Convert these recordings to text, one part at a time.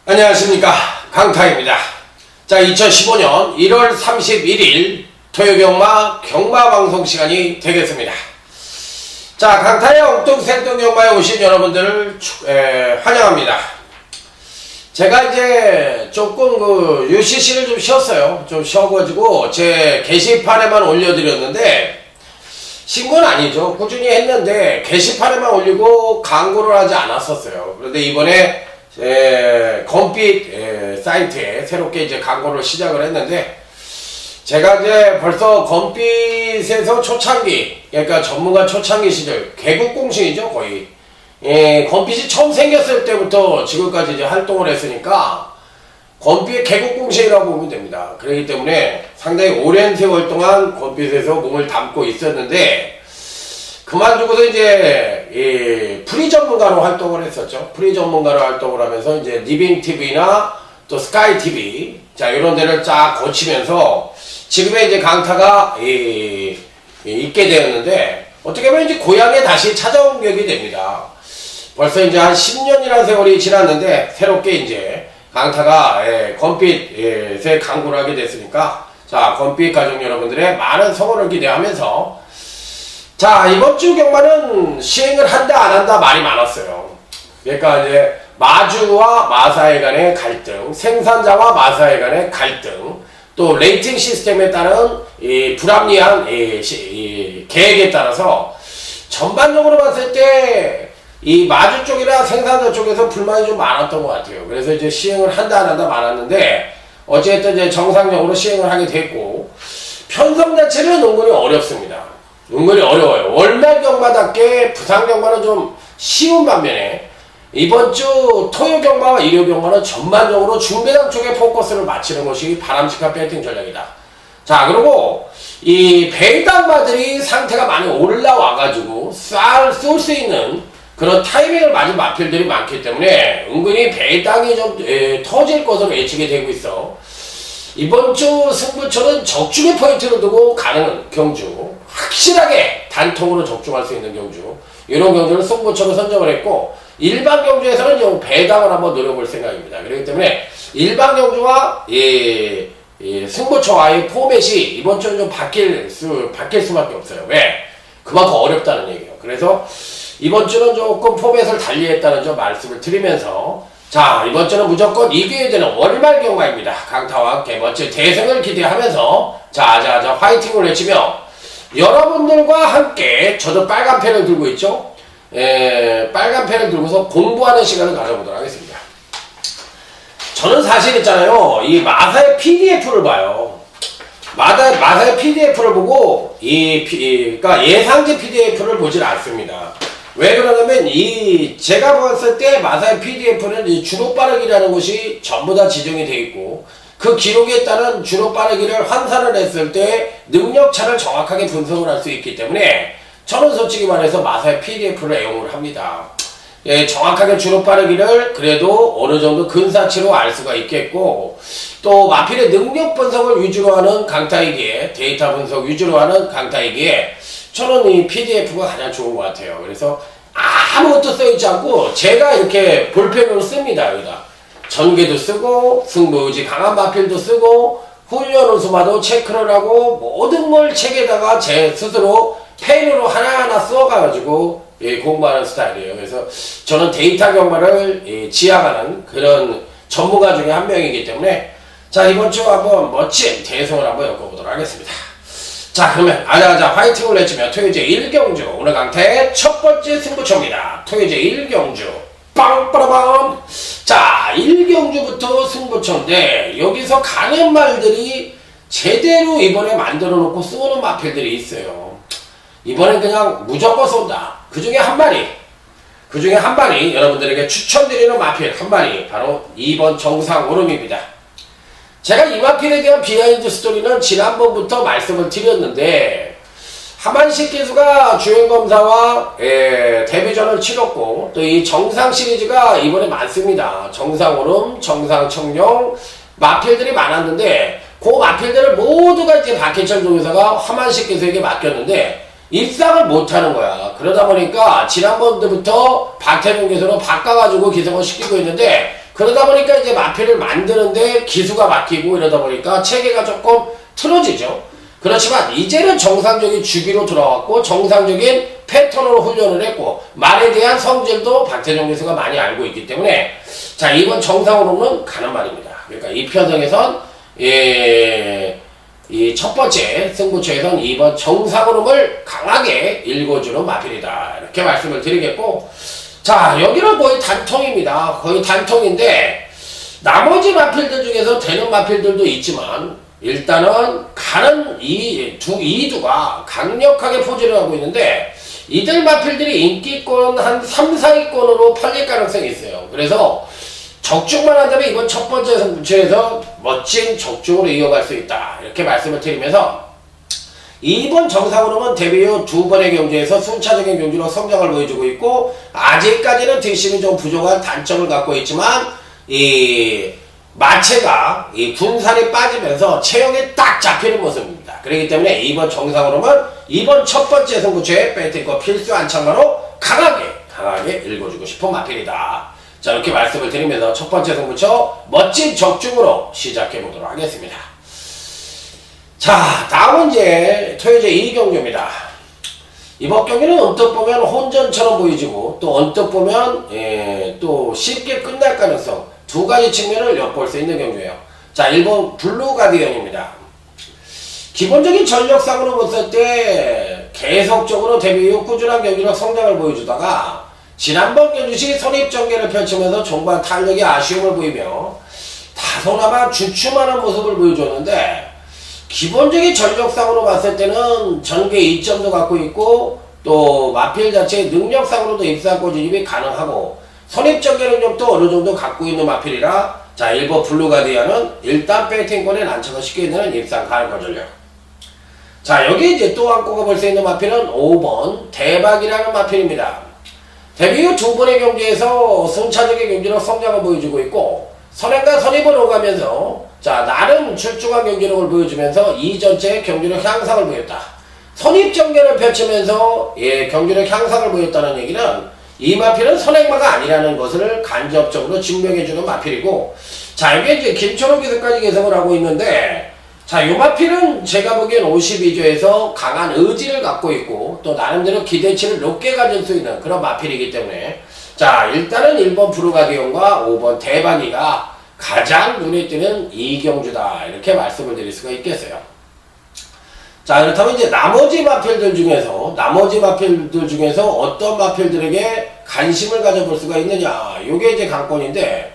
안녕하십니까, 강타입니다. 자, 2015년 1월 31일 토요경마 경마방송 시간이 되겠습니다. 자, 강타의 엉뚱생뚱 경마에 오신 여러분들을 환영합니다. 제가 이제 조금 UCC를 좀 쉬었어요. 좀 쉬어가지고 제 게시판에만 올려드렸는데, 신고는 아니죠. 꾸준히 했는데 게시판에만 올리고 광고를 하지 않았었어요. 그런데 이번에 건빛 사이트에 새롭게 이제 광고를 시작을 했는데, 제가 이제 벌써 건빛에서 초창기, 그러니까 전문가 초창기 시절, 개국공신이죠, 거의. 건빛이 처음 생겼을 때부터 지금까지 이제 활동을 했으니까, 건빛의 개국공신이라고 보면 됩니다. 그렇기 때문에 상당히 오랜 세월 동안 건빛에서 몸을 담고 있었는데, 그만두고서 이제 프리 전문가로 활동을 했었죠. 프리 전문가로 활동을 하면서 이제 리빙TV나 또 스카이TV, 자, 이런 데를 쫙 거치면서 지금의 이제 강타가 있게 되었는데, 어떻게 보면 이제 고향에 다시 찾아온 격이 됩니다. 벌써 이제 한 10년이라는 세월이 지났는데, 새롭게 이제 강타가 건빛에 광고를 하게 됐으니까, 자, 건빛 가족 여러분들의 많은 성원을 기대하면서, 자, 이번 주 경마는 시행을 한다 안 한다 말이 많았어요. 그러니까 이제 마주와 마사회 간의 갈등, 생산자와 마사회 간의 갈등, 또 레이팅 시스템에 따른 불합리한 계획에 따라서 전반적으로 봤을 때 이 마주 쪽이나 생산자 쪽에서 불만이 좀 많았던 것 같아요. 그래서 이제 시행을 한다 안 한다 많았는데, 어쨌든 이제 정상적으로 시행을 하게 됐고, 편성 자체는 은근히 어렵습니다. 은근히 어려워요. 월말 경마답게 부상 경마는 좀 쉬운 반면에, 이번 주 토요 경마와 일요 경마는 전반적으로 중배당 쪽에 포커스를 맞추는 것이 바람직한 배팅 전략이다. 자, 그리고 이 배당마들이 상태가 많이 올라와가지고 쏠 수 있는 그런 타이밍을 맞은 마필들이 많기 때문에 은근히 배당이 좀 터질 것으로 예측이 되고 있어. 이번 주 승부처는 적중의 포인트를 두고 가는 경주, 확실하게 단통으로 적중할 수 있는 경주, 이런 경주를 승부처로 선정을 했고, 일반 경주에서는 배당을 한번 노려볼 생각입니다. 그렇기 때문에 일반 경주와 승부처와의 포맷이 이번 주는 좀 바뀔 수밖에 없어요. 왜? 그만큼 어렵다는 얘기예요. 그래서 이번 주는 조금 포맷을 달리했다는 점 말씀을 드리면서, 자, 이번 주는 무조건 이겨야 되는 월말 경마입니다. 강타와 함께 멋진 대승을 기대하면서 자자자 화이팅을 외치며, 여러분들과 함께 저도 빨간 펜을 들고 있죠. 빨간 펜을 들고서 공부하는 시간을 가져보도록 하겠습니다. 저는 사실 있잖아요, 이 마사의 PDF를 봐요. 마사의 PDF를 보고 그러니까 예상제 PDF를 보질 않습니다. 왜 그러냐면 제가 봤을 때 마사의 PDF는 주로 빠르기라는 것이 전부 다 지정이 되어 있고, 그 기록에 따른 주로 빠르기를 환산을 했을 때 능력차를 정확하게 분석을 할 수 있기 때문에, 저는 솔직히 말해서 마사의 PDF를 애용을 합니다. 정확하게 주로 빠르기를 그래도 어느 정도 근사치로 알 수가 있겠고, 또 마필의 능력 분석을 위주로 하는 강타이기에, 데이터 분석 위주로 하는 강타이기에 저는 이 PDF가 가장 좋은 것 같아요. 그래서 아무것도 써있지 않고 제가 이렇게 볼펜으로 씁니다. 여기다 전개도 쓰고 승부의지 강한 마필도 쓰고 훈련 우수마도 체크를 하고 모든 걸 책에다가 제 스스로 펜으로 하나하나 써가지고 공부하는 스타일이에요. 그래서 저는 데이터 경마를 지향하는 그런 전문가 중에 한 명이기 때문에, 자, 이번 주 한번 멋진 대성을 한번 엮어보도록 하겠습니다. 자, 그러면 아자아자 화이팅을 내주며 토요제 1경주, 오늘 강타의 첫 번째 승부처입니다. 토요제 1경주 빵빠라밤. 자, 1경주부터 승부처인데, 여기서 가는 말들이 제대로 이번에 만들어 놓고 쏘는 마필들이 있어요. 이번엔 그냥 무조건 쏜다. 그 중에 한 마리 여러분들에게 추천드리는 마필 한 마리, 바로 2번 정상오름입니다. 제가 이 마필에 대한 비하인드 스토리는 지난번부터 말씀을 드렸는데, 하만식 기수가 주행검사와 데뷔전을 치렀고, 또 이 정상 시리즈가 이번에 많습니다. 정상오름, 정상청룡, 마필들이 많았는데, 그 마필들을 모두가 이제 박해철 조교사가 하만식 기수에게 맡겼는데, 입상을 못하는 거야. 그러다 보니까 지난번부터 박태종 기수로 바꿔가지고 기성을 시키고 있는데, 그러다 보니까 이제 마필을 만드는데 기수가 막히고 이러다 보니까 체계가 조금 틀어지죠. 그렇지만 이제는 정상적인 주기로 돌아왔고 정상적인 패턴으로 훈련을 했고 말에 대한 성질도 박태종 기수가 많이 알고 있기 때문에 자 이번 정상으로는 가는 말입니다. 그러니까 이 편성에선 이 첫 번째 승부처에선 이번 정상으로를 강하게 읽어주는 마필이다. 이렇게 말씀을 드리겠고 자 여기는 거의 단통입니다. 거의 단통인데 나머지 마필들 중에서 되는 마필들도 있지만 일단은 가는 이두가 강력하게 포진을 하고 있는데 이들 마필들이 인기권 한 3, 4위권으로 팔릴 가능성이 있어요. 그래서 적중만 한다면 이번 첫 번째 승부처에서 멋진 적중으로 이어갈 수 있다. 이렇게 말씀을 드리면서 이번 정상으로는 데뷔 후 두 번의 경주에서 순차적인 경주로 성장을 보여주고 있고 아직까지는 뒷심이 좀 부족한 단점을 갖고 있지만 이 마체가 이 군살이 빠지면서 체형에 딱 잡히는 모습입니다. 그렇기 때문에 이번 정상으로는 이번 첫 번째 승부처의 배팅과 필수 안착마로 강하게 읽어주고 싶은 마필이다. 자 이렇게 말씀을 드리면서 첫 번째 승부처 멋진 적중으로 시작해 보도록 하겠습니다. 자 다음은 이제 토요제 2경주입니다. 이번 경기는 언뜻 보면 혼전처럼 보이지고 또 언뜻 보면 또 쉽게 끝날 가능성 두 가지 측면을 엿볼 수 있는 경주예요. 자 1번 블루 가디언입니다. 기본적인 전력상으로 봤을 때 계속적으로 데뷔 후 꾸준한 경기력 성장을 보여주다가 지난번 경주시 선입전개를 펼치면서 종반 탄력에 아쉬움을 보이며 다소나마 주춤하는 모습을 보여줬는데 기본적인 전력상으로 봤을 때는 전개 2점도 갖고 있고 또 마필 자체의 능력상으로도 입상권 진입이 가능하고 선입전개 능력도 어느 정도 갖고 있는 마필이라 자 1번 블루가디언은 일단 배팅권에 난처가 쉽게 되는 입상 가능한 전력. 자 여기 이제 또 한 꼽아볼 수 있는 마필은 5번 대박이라는 마필입니다. 데뷔 후 두 번의 경기에서 순차적인 경기로 성장을 보여주고 있고 선행과 선입을 오가면서 자 나름 출중한 경기력을 보여주면서 이전체 경기력 향상을 보였다. 선입전개를 펼치면서 경기력 향상을 보였다는 얘기는 이 마필은 선행마가 아니라는 것을 간접적으로 증명해주는 마필이고 자 여기에 이제 김철호 기수까지 개성을 하고 있는데 자 이 마필은 제가 보기엔 52조에서 강한 의지를 갖고 있고 또 나름대로 기대치를 높게 가질 수 있는 그런 마필이기 때문에 자 일단은 1번 브루가디온과 5번 대박이가 가장 눈에 띄는 이경주다 이렇게 말씀을 드릴 수가 있겠어요. 자 그렇다면 이제 나머지 마필들 중에서 어떤 마필들에게 관심을 가져볼 수가 있느냐 요게 이제 관건인데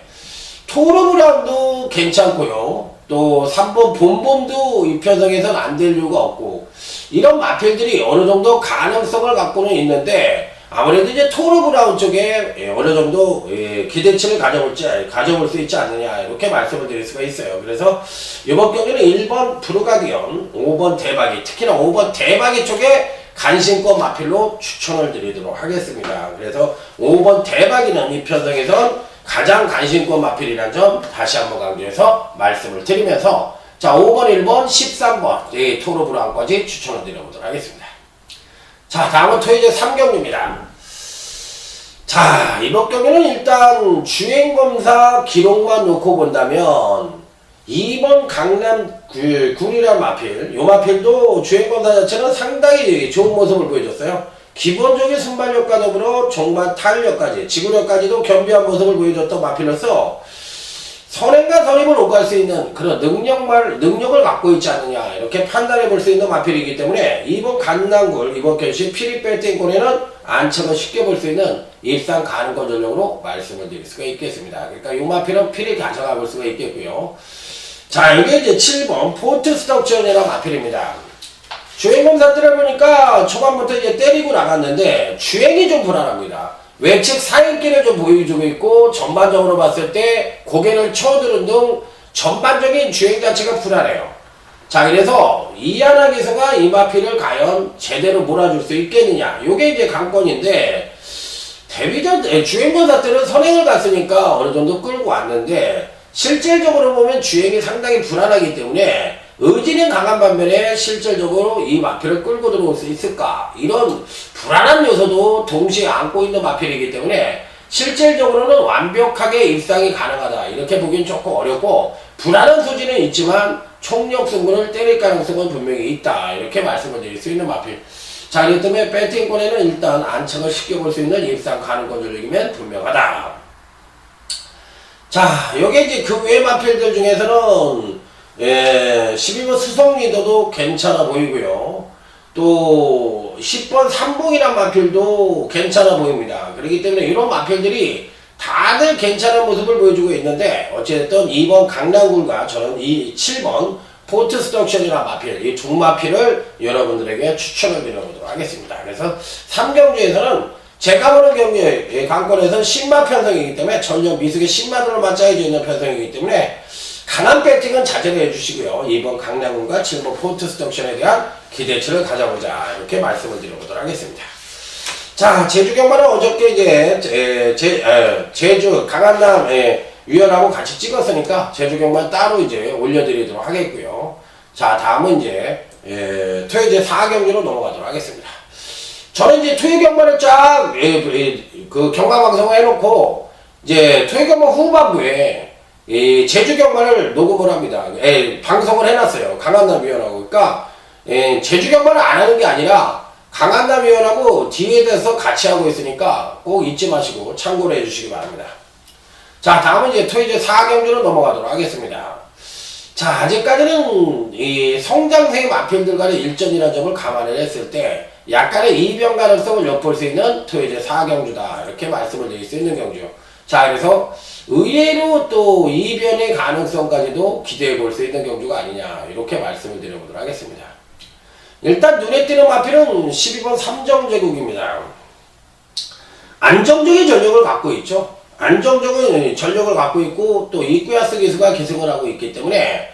토르브라운도 괜찮고요. 또 3번 봄봄도 이 편성에서는 안 될 이유가 없고 이런 마필들이 어느 정도 가능성을 갖고는 있는데 아무래도 이제 토르브라운 쪽에 어느 정도 기대치를 가져볼 수 있지 않느냐 이렇게 말씀을 드릴 수가 있어요. 그래서 이번 경기는 1번 브루가디언, 5번 대박이 특히나 5번 대박이 쪽에 간신권 마필로 추천을 드리도록 하겠습니다. 그래서 5번 대박이는 이 편성에선 가장 간신권 마필이라는 점 다시 한번 강조해서 말씀을 드리면서 자 5번, 1번, 13번 토르브라운까지 추천을 드려보도록 하겠습니다. 자 다음은 토요제 3경주입니다. 자 이번 경기는 일단 주행검사 기록만 놓고 본다면 2번 강남 굴이란 마필 요 마필도 주행검사 자체는 상당히 좋은 모습을 보여줬어요. 기본적인 순발력과 더불어 종반 탄력까지 지구력까지도 겸비한 모습을 보여줬던 마필로서 선행과 선입을 오갈 수 있는 그런 능력을 갖고 있지 않느냐 이렇게 판단해 볼 수 있는 마필이기 때문에 이번 강남굴 이번 경시 피리 배팅권에는 안착을 쉽게 볼 수 있는 입상 가능권 전력으로 말씀을 드릴 수가 있겠습니다. 그러니까 이 마필은 피리 가져가 볼 수가 있겠고요. 자 여기 이제 7번 포트 스톡션이라는 마필입니다. 주행검사 때려보니까 초반부터 이제 때리고 나갔는데 주행이 좀 불안합니다. 외측 사인기를 좀 보여주고 있고 전반적으로 봤을 때 고개를 쳐드는 등 전반적인 주행 자체가 불안해요. 자, 그래서 이하나 기수가 이 마필을 과연 제대로 몰아줄 수 있겠느냐. 요게 이제 관건인데, 데뷔전, 주행전사 때는 선행을 갔으니까 어느 정도 끌고 왔는데, 실질적으로 보면 주행이 상당히 불안하기 때문에, 의지는 강한 반면에 실질적으로 이 마필을 끌고 들어올 수 있을까? 이런 불안한 요소도 동시에 안고 있는 마필이기 때문에, 실질적으로는 완벽하게 입상이 가능하다. 이렇게 보기엔 조금 어렵고, 불안한 소지는 있지만, 총력 승부를 때릴 가능성은 분명히 있다. 이렇게 말씀을 드릴 수 있는 마필. 자, 그렇기 때문에 배팅권에는 일단 안착을 시켜볼 수 있는 입상 가능권 전력이면 분명하다. 자, 요게 이제 그 외 마필들 중에서는 12번 수성 리더도 괜찮아 보이고요. 또 10번 삼봉이란 마필도 괜찮아 보입니다. 그렇기 때문에 이런 마필들이 다들 괜찮은 모습을 보여주고 있는데, 어쨌든 2번 강남굴과 저는 이 7번 포트 스톡션이나 마필, 이 두 마필을 여러분들에게 추천을 드려보도록 하겠습니다. 그래서 3경주에서는 제가 보는 경기의 관건에서는 신마 편성이기 때문에 전력 미숙의 신마들로 맞춰져 있는 편성이기 때문에 강한 배팅은 자제를 해주시고요. 2번 강남군과 7번 포트 스톡션에 대한 기대치를 가져보자. 이렇게 말씀을 드려보도록 하겠습니다. 자, 제주 경마는 어저께 이제 제주 강한남 위원하고 같이 찍었으니까 제주 경마 따로 이제 올려드리도록 하겠고요. 자, 다음은 이제 토요제 4경기로 넘어가도록 하겠습니다. 저는 이제 토요 경마를 쫙 그 경마 방송을 해놓고 이제 토요 경마 후반부에 제주 경마를 녹음을 합니다. 방송을 해놨어요. 강한남 위원하고. 그러니까 제주 경마를 안 하는 게 아니라 강한남 위원하고 뒤에 대해서 같이 하고 있으니까 꼭 잊지 마시고 참고를 해주시기 바랍니다. 자, 다음은 이제 토요제 4경주로 넘어가도록 하겠습니다. 자, 아직까지는 이 성장세의 마필들 간의 일전이라는 점을 감안을 했을 때 약간의 이변 가능성을 엿볼 수 있는 토요제 4경주다. 이렇게 말씀을 드릴 수 있는 경주요. 자, 그래서 의외로 또 이변의 가능성까지도 기대해 볼 수 있는 경주가 아니냐. 이렇게 말씀을 드려보도록 하겠습니다. 일단 눈에 띄는 마필은 12번 삼정제국입니다. 안정적인 전력을 갖고 있죠. 안정적인 전력을 갖고 있고 또 이쿠야스 기수가 기승을 하고 있기 때문에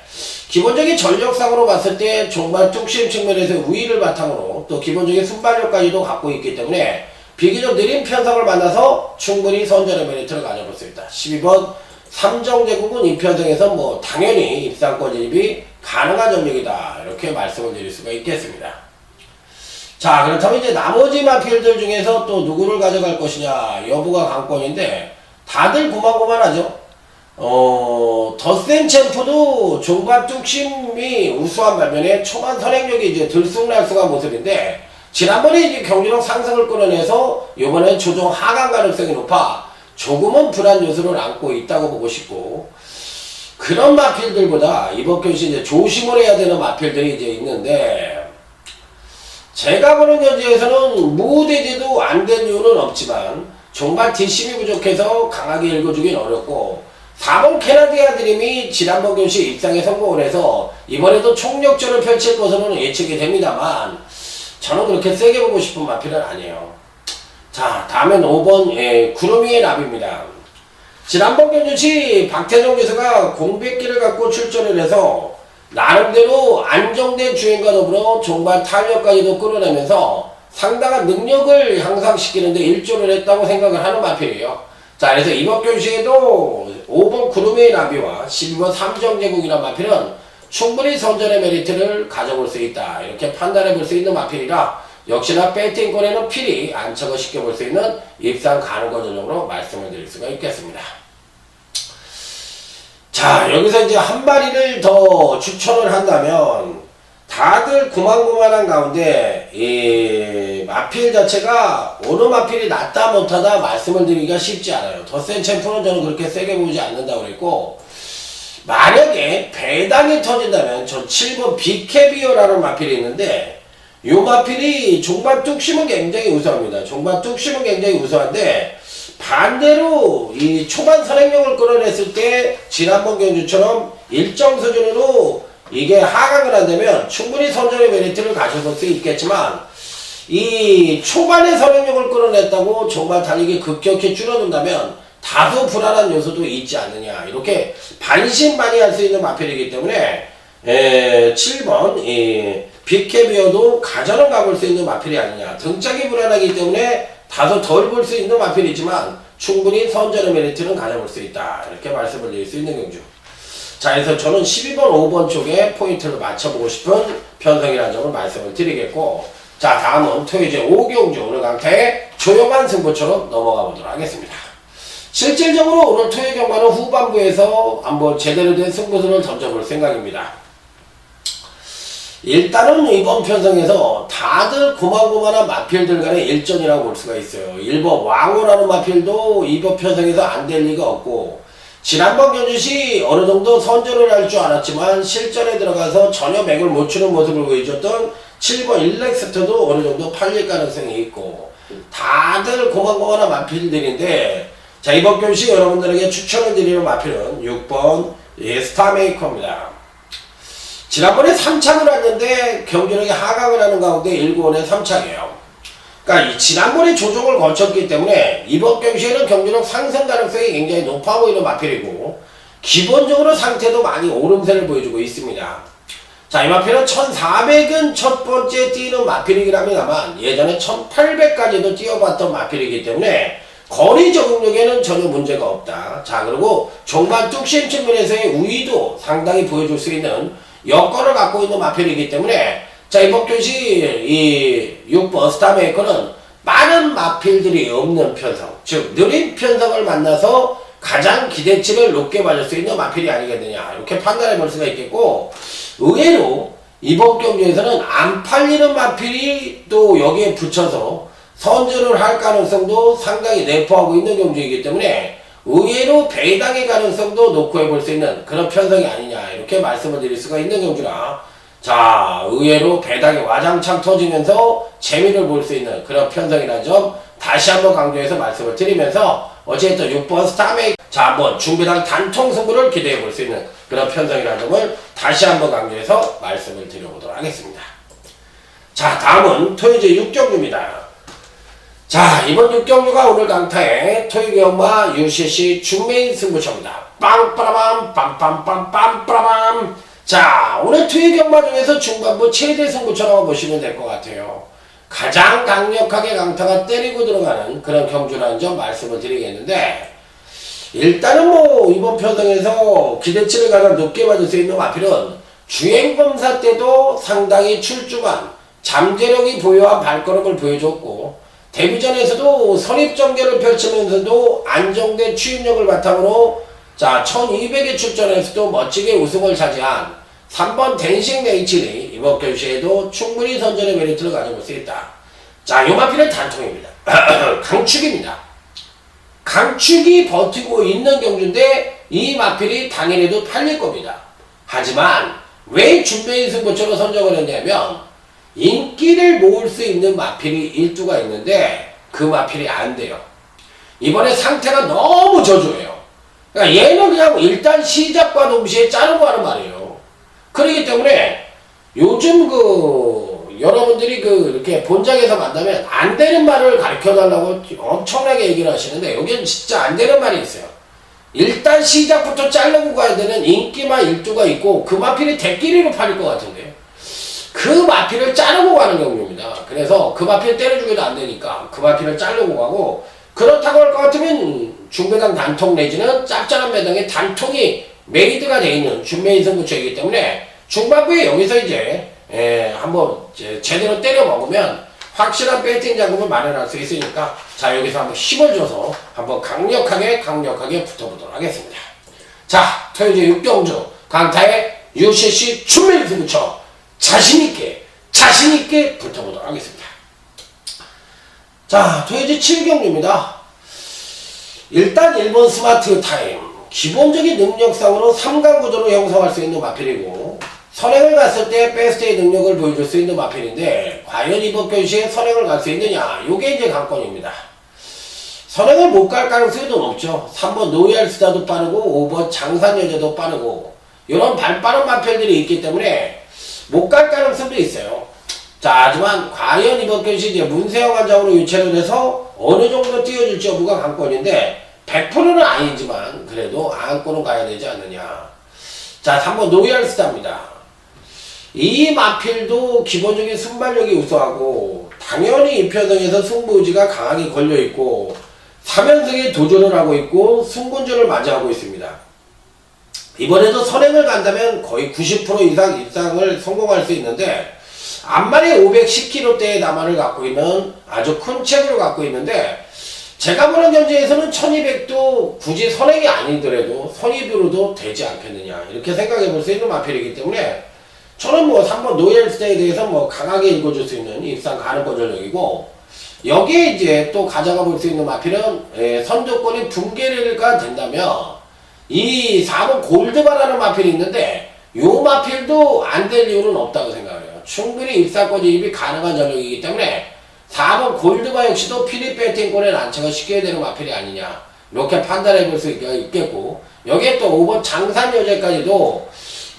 기본적인 전력상으로 봤을 때 종반 뚝심 측면에서 우위를 바탕으로 또 기본적인 순발력까지도 갖고 있기 때문에 비교적 느린 편성을 만나서 충분히 선전의 메리트를 가져볼 수 있다. 12번 삼정제국은 이 편성에서 뭐 당연히 입상권 진입이 가능한 전력이다. 이렇게 말씀을 드릴 수가 있겠습니다. 자, 그렇다면 이제 나머지 마필들 중에서 또 누구를 가져갈 것이냐 여부가 관건인데 다들 고만고만하죠. 덧센 챔프도 종반 뚝심이 우수한 반면에 초반 선행력이 이제 들쑥날쑥한 모습인데 지난번에 이제 경기력 상승을 끌어내서 이번엔 조정 하강 가능성이 높아 조금은 불안 요소를 안고 있다고 보고 싶고, 그런 마필들보다 이번 경시 이제 조심을 해야 되는 마필들이 이제 있는데, 제가 보는 현지에서는 무대제도 안 된 이유는 없지만 정말 뒷심이 부족해서 강하게 읽어주긴 어렵고, 4번 캐나디아 드림이 지난번 경시 입상에 성공을 해서 이번에도 총력전을 펼칠 것으로는 예측이 됩니다만 저는 그렇게 세게 보고 싶은 마필은 아니에요. 자, 다음엔 5번 구름이의 나비입니다. 지난번 경주시 박태정 기수가 공백기를 갖고 출전을 해서 나름대로 안정된 주행과 더불어 종반 탄력까지도 끌어내면서 상당한 능력을 향상시키는데 일조를 했다고 생각을 하는 마필이에요. 자, 그래서 이번 경시에도 5번 구름의 나비와 12번 삼정제국이라는 마필은 충분히 선전의 메리트를 가져볼 수 있다. 이렇게 판단해 볼 수 있는 마필이라 역시나 배팅권에는 필히 안착을 시켜볼 수 있는 입상 가능한 전형으로 말씀을 드릴 수가 있겠습니다. 자, 여기서 이제 한 마리를 더 추천을 한다면 다들 고만고만한 가운데 이 마필 자체가 어느 마필이 낫다 못하다 말씀을 드리기가 쉽지 않아요. 더 센 챔프는 저는 그렇게 세게 보지 않는다고 그랬고, 만약에 배당이 터진다면 저 7번 비캐비어라는 마필이 있는데 이 마필이 종반 뚝심은 굉장히 우수합니다. 종반 뚝심은 굉장히 우수한데 반대로 이 초반 선행력을 끌어냈을 때 지난번 경주처럼 일정 수준으로 이게 하강을 한다면 충분히 선전의 메리트를 가져볼 수 있겠지만, 이 초반에 선행력을 끌어냈다고 정말 달리기 급격히 줄어든다면 다소 불안한 요소도 있지 않느냐. 이렇게 반신반의할 수 있는 마필이기 때문에 7번 빅캐비어도 가전을 가볼 수 있는 마필이 아니냐. 등짝이 불안하기 때문에 다소 덜 볼 수 있는 마필이지만 충분히 선전의 메리트는 가져볼 수 있다. 이렇게 말씀을 드릴 수 있는 경주. 자, 그래서 저는 12번, 5번 쪽에 포인트를 맞춰보고 싶은 편성이라는 점을 말씀을 드리겠고, 자, 다음은 토요제 5경주 오늘 강타의 조용한 승부처럼 넘어가 보도록 하겠습니다. 실질적으로 오늘 토요 경마는 후반부에서 한번 제대로 된 승부수를 던져볼 생각입니다. 일단은 이번 편성에서 다들 고만고만한 마필들 간의 일전이라고 볼 수가 있어요. 1번 왕호라는 마필도 이번 편성에서 안 될 리가 없고, 지난번 경주시 어느 정도 선전을 할 줄 알았지만 실전에 들어가서 전혀 맥을 못 추는 모습을 보여줬던 7번 일렉스터도 어느 정도 팔릴 가능성이 있고, 다들 고만고만한 마필들인데, 자, 이번 경주시 여러분들에게 추천을 드리는 마필은 6번 스타메이커입니다. 지난번에 3착을 했는데 경주력이 하강을 하는 가운데 1군의 3착이에요. 그러니까 지난번에 조정을 거쳤기 때문에 이번 경주에는 경주력 상승 가능성이 굉장히 높아 보이는 마필이고, 기본적으로 상태도 많이 오름세를 보여주고 있습니다. 자, 이 마필은 1400은 첫 번째 뛰는 마필이긴 합니다만 예전에 1800까지도 뛰어봤던 마필이기 때문에 거리 적응력에는 전혀 문제가 없다. 자, 그리고 종반 뚝심 측면에서의 우위도 상당히 보여줄 수 있는 여건을 갖고 있는 마필이기 때문에, 자, 이번 경시 이 6번 스타메이커는 빠른 마필들이 없는 편성, 즉 느린 편성을 만나서 가장 기대치를 높게 받을 수 있는 마필이 아니겠느냐, 이렇게 판단해 볼 수가 있겠고, 의외로 이번 경기에서는 안 팔리는 마필이 또 여기에 붙여서 선전을 할 가능성도 상당히 내포하고 있는 경주이기 때문에 의외로 배당의 가능성도 놓고 해볼 수 있는 그런 편성이 아니냐, 이렇게 말씀을 드릴 수가 있는 경주라, 자, 의외로 배당이 와장창 터지면서 재미를 볼 수 있는 그런 편성이라는 점 다시 한번 강조해서 말씀을 드리면서, 어쨌든 6번 스타메이커, 자, 한번 중배당 단통 승부를 기대해 볼 수 있는 그런 편성이라는 점을 다시 한번 강조해서 말씀을 드려보도록 하겠습니다. 자, 다음은 토요제 6경주입니다. 자, 이번 6경주가 오늘 강타의 토요경마 UCC 중메인 승부처입니다. 빵빠라밤 빰빰빰빰빠라밤. 자, 오늘 토요경마 중에서 중반부 최대 승부처라고 보시면 될 것 같아요. 가장 강력하게 강타가 때리고 들어가는 그런 경주라는 점 말씀을 드리겠는데, 일단은 뭐 이번 편성에서 기대치를 가장 높게 받을 수 있는 마필은 주행검사 때도 상당히 출중한 잠재력이 보유한 발걸음을 보여줬고, 데뷔전에서도 선입전개를 펼치면서도 안정된 추임력을 바탕으로, 자, 1200에 출전해서도 멋지게 우승을 차지한 3번 댄싱 네이처리 이번 경시에도 충분히 선전의 메리트를 가져볼 수 있다. 자, 요 마필은 단통입니다. 강축입니다. 강축이 버티고 있는 경주인데 이 마필이 당연히도 팔릴 겁니다. 하지만 왜 준비인 승부처로 선정을 했냐면, 인기를 모을 수 있는 마필이 일두가 있는데 그 마필이 안 돼요. 이번에 상태가 너무 저조해요. 그러니까 얘는 그냥 일단 시작과 동시에 자르고 하는 말이에요. 그렇기 때문에 요즘 여러분들이 이렇게 본장에서 만나면 안 되는 말을 가르쳐 달라고 엄청나게 얘기를 하시는데, 여기는 진짜 안 되는 말이 있어요. 일단 시작부터 자르고 가야 되는 인기만 일두가 있고 그 마필이 대끼리로 팔릴 것 같은데, 그 마필을 자르고 가는 경우입니다. 그래서 그 마필 때려주기도 안 되니까 그 마필을 자르고 가고, 그렇다고 할 것 같으면 중배당 단통 내지는 짭짤한 배당의 단통이 메이드가 되어 있는 준메인 승부처이기 때문에 중반부에 여기서 이제 한번 제대로 때려 먹으면 확실한 배팅 자금을 마련할 수 있으니까, 자, 여기서 한번 힘을 줘서 한번 강력하게 붙어보도록 하겠습니다. 자, 토요제 6경주 강타의 UCC 준메인 승부처 자신있게 붙어보도록 하겠습니다. 자, 토요제 7경주입니다. 일단 1번 스마트 타임. 기본적인 능력상으로 3강 구도로 형성할 수 있는 마필이고, 선행을 갔을 때 베스트의 능력을 보여줄 수 있는 마필인데, 과연 이번 경시에 선행을 갈 수 있느냐, 요게 이제 관건입니다. 선행을 못 갈 가능성이 더 높죠. 3번 노얄스타도 빠르고 5번 장산여자도 빠르고 이런 발빠른 마필들이 있기 때문에 못 갈 가능성도 있어요. 자, 하지만 과연 이번 경시 이제 문세영 관장으로 유체를 해서 어느 정도 띄워줄지 여부가 관건인데, 100%는 아니지만 그래도 안고는 가야 되지 않느냐. 자, 3번 노이알스타입니다. 이 마필도 기본적인 순발력이 우수하고 당연히 이 편성에서 승부의지가 강하게 걸려있고 3연승에 도전을 하고 있고 승군전을 맞이하고 있습니다. 이번에도 선행을 간다면 거의 90% 이상 입상을 성공할 수 있는데 앞마리 510kg대의 남한을 갖고 있는 아주 큰 체구를 갖고 있는데 제가 보는 경제에서는 1200도 굳이 선행이 아니더라도 선입으로도 되지 않겠느냐 이렇게 생각해 볼 수 있는 마필이기 때문에 저는 뭐 3번 노이알스타에 대해서 뭐 강하게 읽어줄 수 있는 입상 가능권 전력이고 여기에 이제 또 가져가 볼 수 있는 마필은 선두권이 붕괴가 된다면 이 4번 골드바라는 마필이 있는데 요 마필도 안 될 이유는 없다고 생각해요. 충분히 입상권 진입이 가능한 전력이기 때문에 4번 골드바 역시도 피리 배팅권에 난처가 쉽게 되는 마필이 아니냐 이렇게 판단해 볼 수 있겠고 여기에 또 5번 장산여제까지도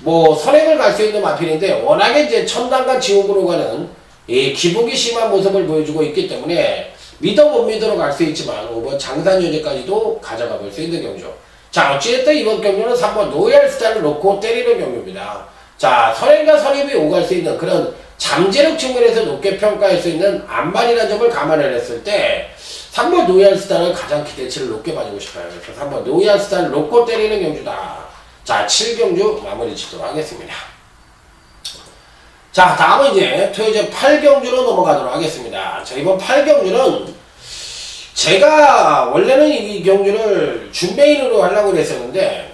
뭐 선행을 갈 수 있는 마필인데 워낙에 이제 천당과 지옥으로 가는 이 기복이 심한 모습을 보여주고 있기 때문에 믿어 못 믿어로 갈 수 있지만 5번 장산여제까지도 가져가 볼 수 있는 경주. 자, 어찌됐든 이번 경주는 3번 노이알스타를 놓고 때리는 경주입니다. 자, 선행과 선입이 오갈 수 있는 그런 잠재력 측면에서 높게 평가할 수 있는 안반이라는 점을 감안을 했을 때 3번 노이알스타를 가장 기대치를 높게 가지고 싶어요. 그래서 3번 노이알스타를 놓고 때리는 경주다. 자, 7경주 마무리 짓도록 하겠습니다. 자, 다음은 이제 토요제 8경주로 넘어가도록 하겠습니다. 자, 이번 8경주는 제가 원래는 이 경주를 준베인으로 하려고 했었는데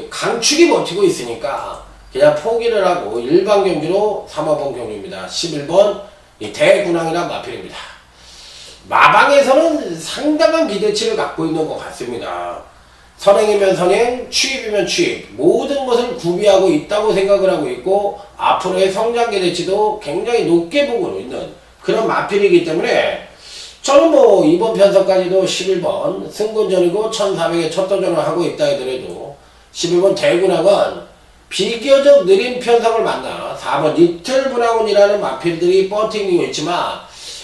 강축이 버티고 있으니까 그냥 포기를 하고 일반 경주로 3호번 경주입니다. 11번 대군항이란 마필입니다. 마방에서는 상당한 기대치를 갖고 있는 것 같습니다. 선행이면 선행, 취입이면 취입 모든 것을 구비하고 있다고 생각을 하고 있고 앞으로의 성장 기대치도 굉장히 높게 보고 있는 그런 마필이기 때문에 저는 뭐 이번 편성까지도 11번 승군전이고 1400에 첫 도전을 하고 있다 하더라도 11번 대군항은 비교적 느린 편성을 만나 4번 리틀 브라운이라는 마필들이 버티고 있지만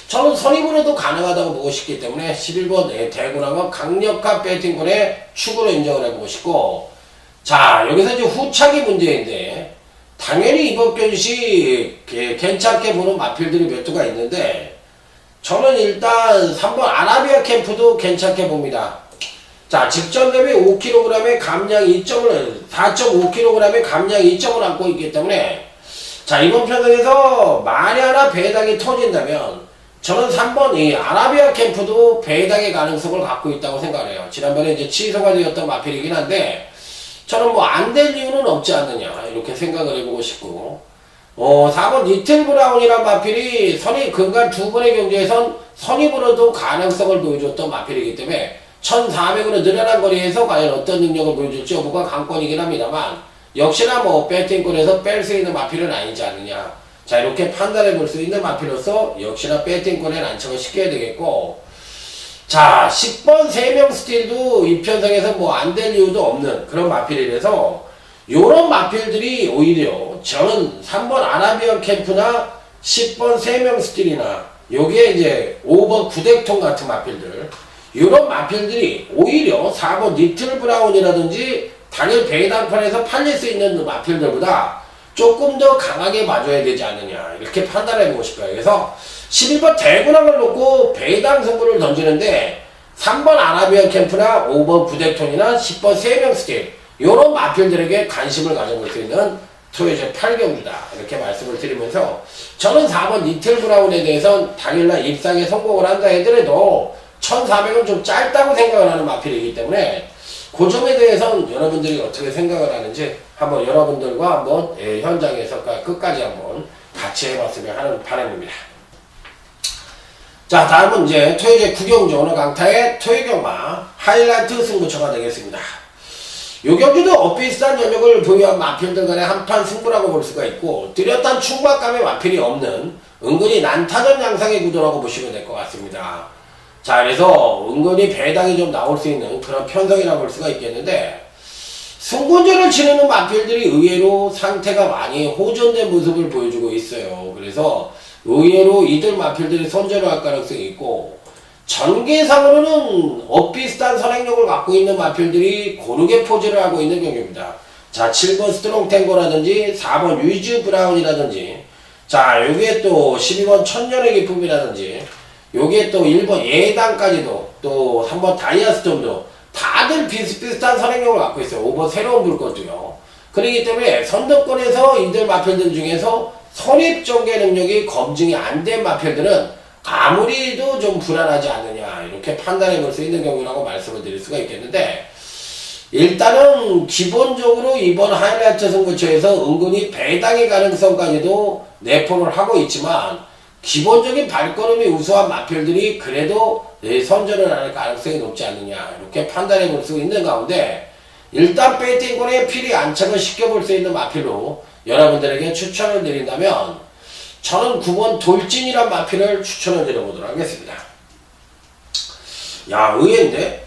저는 선입으로도 가능하다고 보고 싶기 때문에 11번 대군항은 강력한 배팅권의 축으로 인정을 해보고 싶고 자 여기서 이제 후차기 문제인데 당연히 이번 경시 괜찮게 보는 마필들이 몇 두가 있는데 저는 일단 3번 아라비아 캠프도 괜찮게 봅니다. 자, 직전 대비 5kg의 감량 4.5kg의 감량 2점을 안고 있기 때문에 자, 이번 편성에서 만에 하나 배당이 터진다면 저는 3번 이 아라비아 캠프도 배당의 가능성을 갖고 있다고 생각해요. 지난번에 이제 취소가 되었던 마필이긴 한데 저는 뭐 안 될 이유는 없지 않느냐 이렇게 생각을 해보고 싶고 4번 리틀 브라운이란 마필이 그간 두 번의 경기에선 선입으로도 가능성을 보여줬던 마필이기 때문에 1400으로 늘어난 거리에서 과연 어떤 능력을 보여줄지 여부가 관건이긴 합니다만 역시나 뭐 배팅권에서 뺄 수 있는 마필은 아니지 않느냐 자 이렇게 판단해 볼 수 있는 마필로서 역시나 배팅권에 난처가 쉽게 되겠고 자 10번 3명 스틸도 이 편성에서 뭐 안 될 이유도 없는 그런 마필이라서 요런 마필들이 오히려 저는 3번 아라비안 캠프나 10번 3명 스틸이나 요게 이제 5번 구덱통 같은 마필들 요런 마필들이 오히려 4번 리틀 브라운이라든지 당일 배당판에서 팔릴 수 있는 마필들보다 조금 더 강하게 맞아야 되지 않느냐 이렇게 판단해보고 싶어요. 그래서 11번 대군항을 놓고 배당 승부를 던지는데 3번 아라비안 캠프나 5번 구덱통이나 10번 3명 스틸 요런 마필들에게 관심을 가져볼 수 있는 토요제 8경주다 이렇게 말씀을 드리면서 저는 4번 리틀 브라운에 대해서는 당일날 입상에 성공을 한다 하더라도 1400은 좀 짧다고 생각을 하는 마필이기 때문에 그 점에 대해서는 여러분들이 어떻게 생각을 하는지 한번 여러분들과 한번 현장에서 끝까지 한번 같이 해봤으면 하는 바람입니다. 자 다음은 이제 토요제 9경주 오늘 강타의 토요경마 하이라이트 승부처가 되겠습니다. 요 경주도 엇비슷한 전력을 보유한 마필들 간의 한판 승부라고 볼 수가 있고 뚜렷한 충박감의 마필이 없는 은근히 난타전 양상의 구도라고 보시면 될 것 같습니다. 자 그래서 은근히 배당이 좀 나올 수 있는 그런 편성이라고 볼 수가 있겠는데 승군전을 치르는 마필들이 의외로 상태가 많이 호전된 모습을 보여주고 있어요. 그래서 의외로 이들 마필들이 선전을 할 가능성이 있고 전개상으로는 엇비슷한 선행력을 갖고 있는 마필들이 고르게 포즈를 하고 있는 경우입니다. 자, 7번 스트롱탱고라든지 4번 유이즈 브라운이라든지, 자, 여기에 또 12번 천년의 기쁨이라든지, 여기에 또 1번 예당까지도, 또 3번 다이아스톰도 다들 비슷비슷한 선행력을 갖고 있어요. 5번 새로운 불꽃도요. 그렇기 때문에 선두권에서 이들 마필들 중에서 선입전개 능력이 검증이 안 된 마필들은 아무리도 좀 불안하지 않느냐, 이렇게 판단해 볼 수 있는 경우라고 말씀을 드릴 수가 있겠는데, 일단은 기본적으로 이번 하이라이트 승부처에서 은근히 배당의 가능성까지도 내포를 하고 있지만, 기본적인 발걸음이 우수한 마필들이 그래도 선전을 할 가능성이 높지 않느냐, 이렇게 판단해 볼 수 있는 가운데, 일단 배팅권에 필히 안착을 시켜볼 수 있는 마필로 여러분들에게 추천을 드린다면, 저는 9번 돌진이란 마필을 추천을 드려보도록 하겠습니다. 야, 의외인데?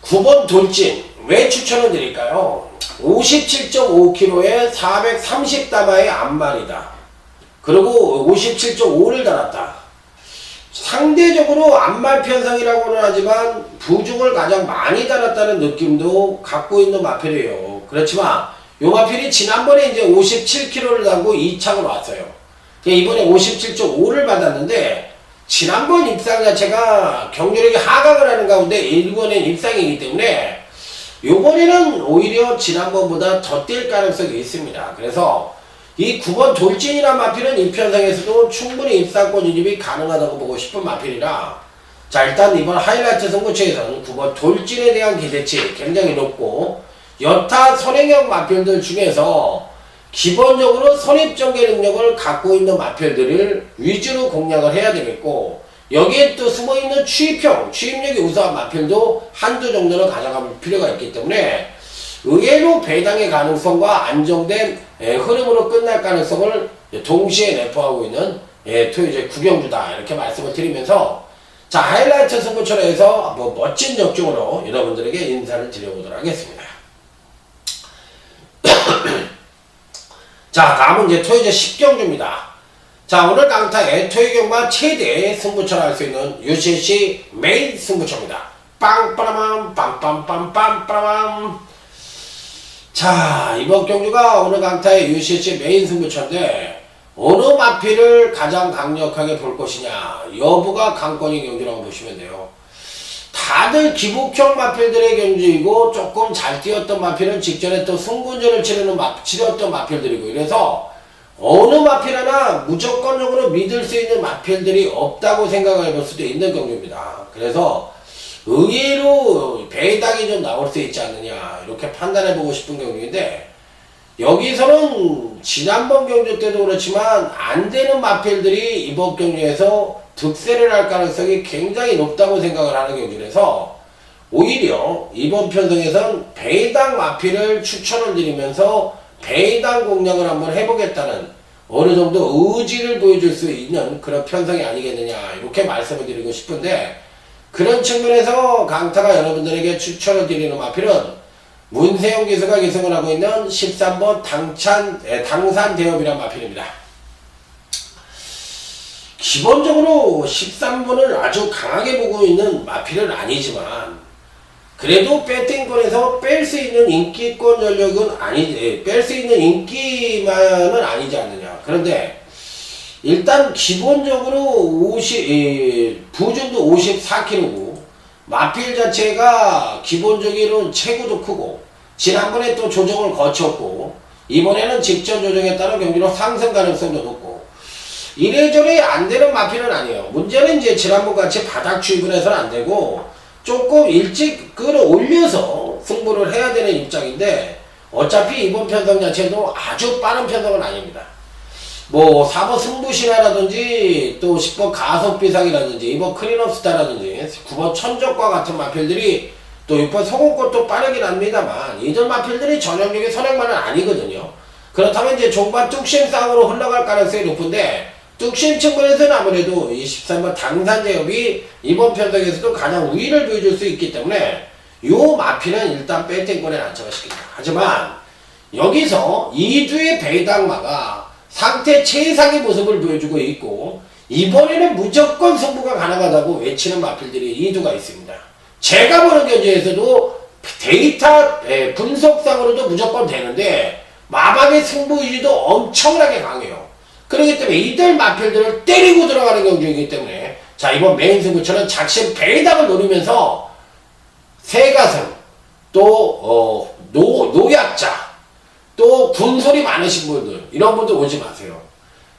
9번 돌진 왜 추천을 드릴까요? 57.5kg에 430다마의 앞말이다. 그리고 57.5를 달았다. 상대적으로 앞말 편성이라고는 하지만 부중을 가장 많이 달았다는 느낌도 갖고 있는 마필이에요. 그렇지만 이 마필이 지난번에 이제 57kg를 달고 2착을 왔어요. 이번에 57.5를 받았는데, 지난번 입상 자체가 경주력이 하강을 하는 가운데 이번엔 입상이기 때문에 이번에는 오히려 지난번보다 더 뛸 가능성이 있습니다. 그래서 이 9번 돌진이란 마필은 이 편성에서도 충분히 입상권 유입이 가능하다고 보고 싶은 마필이라, 자, 일단 이번 하이라이트 승부처에서는 9번 돌진에 대한 기대치 굉장히 높고, 여타 선행형 마필들 중에서 기본적으로 선입전개 능력을 갖고 있는 마필들을 위주로 공략을 해야 되겠고, 여기에 또 숨어있는 취입력이 우수한 마필도 한두 정도는 가져갈 필요가 있기 때문에 의외로 배당의 가능성과 안정된 흐름으로 끝날 가능성을 동시에 내포하고 있는 토요제 구경주다, 이렇게 말씀을 드리면서, 자, 하이라이트 승부처에서 뭐 멋진 적중으로 여러분들에게 인사를 드려보도록 하겠습니다. 자, 다음은 이제 토요제 10경주입니다. 자, 오늘 강타의 토요경마 최대 승부처를 할 수 있는 UCC 메인 승부처입니다. 빵빠라맘 빰빰빰빰빠라맘. 자, 이번 경주가 오늘 강타의 UCC 메인 승부처인데, 어느 마필을 가장 강력하게 볼 것이냐 여부가 관건인 경주라고 보시면 돼요. 다들 기복형 마필들의 경주이고, 조금 잘 뛰었던 마필은 직전에 또 승분전을 치렀던 마필들이고, 이래서 어느 마필 하나 무조건적으로 믿을 수 있는 마필들이 없다고 생각을 해볼 수도 있는 경주입니다. 그래서 의외로 배당이 좀 나올 수 있지 않느냐, 이렇게 판단해보고 싶은 경주인데, 여기서는 지난번 경주 때도 그렇지만 안 되는 마필들이 이번 경주에서 득세를 할 가능성이 굉장히 높다고 생각을 하는 경주라서, 오히려 이번 편성에선 배당 마필을 추천을 드리면서 배당 공략을 한번 해보겠다는 어느 정도 의지를 보여줄 수 있는 그런 편성이 아니겠느냐, 이렇게 말씀을 드리고 싶은데, 그런 측면에서 강타가 여러분들에게 추천을 드리는 마필은 문세영 기수가 기승을 하고 있는 13번 당산대업이란 마필입니다. 기본적으로 13번을 아주 강하게 보고 있는 마필은 아니지만, 그래도 배팅권에서 뺄 수 있는 인기권 전력은 뺄 수 있는 인기만은 아니지 않느냐. 그런데 일단 기본적으로 부중도 54kg고, 마필 자체가 기본적으로 체구도 크고, 지난번에 또 조정을 거쳤고, 이번에는 직전 조정에 따른 경기로 상승 가능성도 높고, 이래저래 안 되는 마필은 아니에요. 문제는 이제 지난번 같이 바닥 추입을 해서는 안 되고, 조금 일찍 끌어올려서 승부를 해야 되는 입장인데, 어차피 이번 편성 자체도 아주 빠른 편성은 아닙니다. 뭐 4번 승부신화라든지, 또 10번 가속비상이라든지, 2번 클린업스타라든지, 9번 천적과 같은 마필들이, 또 6번 소공꽃도 빠르긴 합니다만, 이들 마필들이 전형적인 선행만은 아니거든요. 그렇다면 이제 종반 뚝심 싸움으로 흘러갈 가능성이 높은데, 뚝심 측면에서는 아무래도 이 13번 당산제협이 이번 편성에서도 가장 우위를 보여줄 수 있기 때문에 요 마필은 일단 배팅권에 안착을 시킵니다. 하지만 여기서 2주의 배당마가 상태 최상의 모습을 보여주고 있고, 이번에는 무조건 승부가 가능하다고 외치는 마필들이 2두가 있습니다. 제가 보는 견제에서도 데이터 분석상으로도 무조건 되는데 마방의 승부의지도 엄청나게 강해요. 그렇기 때문에 이들 마필들을 때리고 들어가는 경주이기 때문에 자, 이번 메인 승부처는 작심 배당을 노리면서 새가슴 또 노약자 또 군소리 많으신 분들 이런 분들 오지 마세요.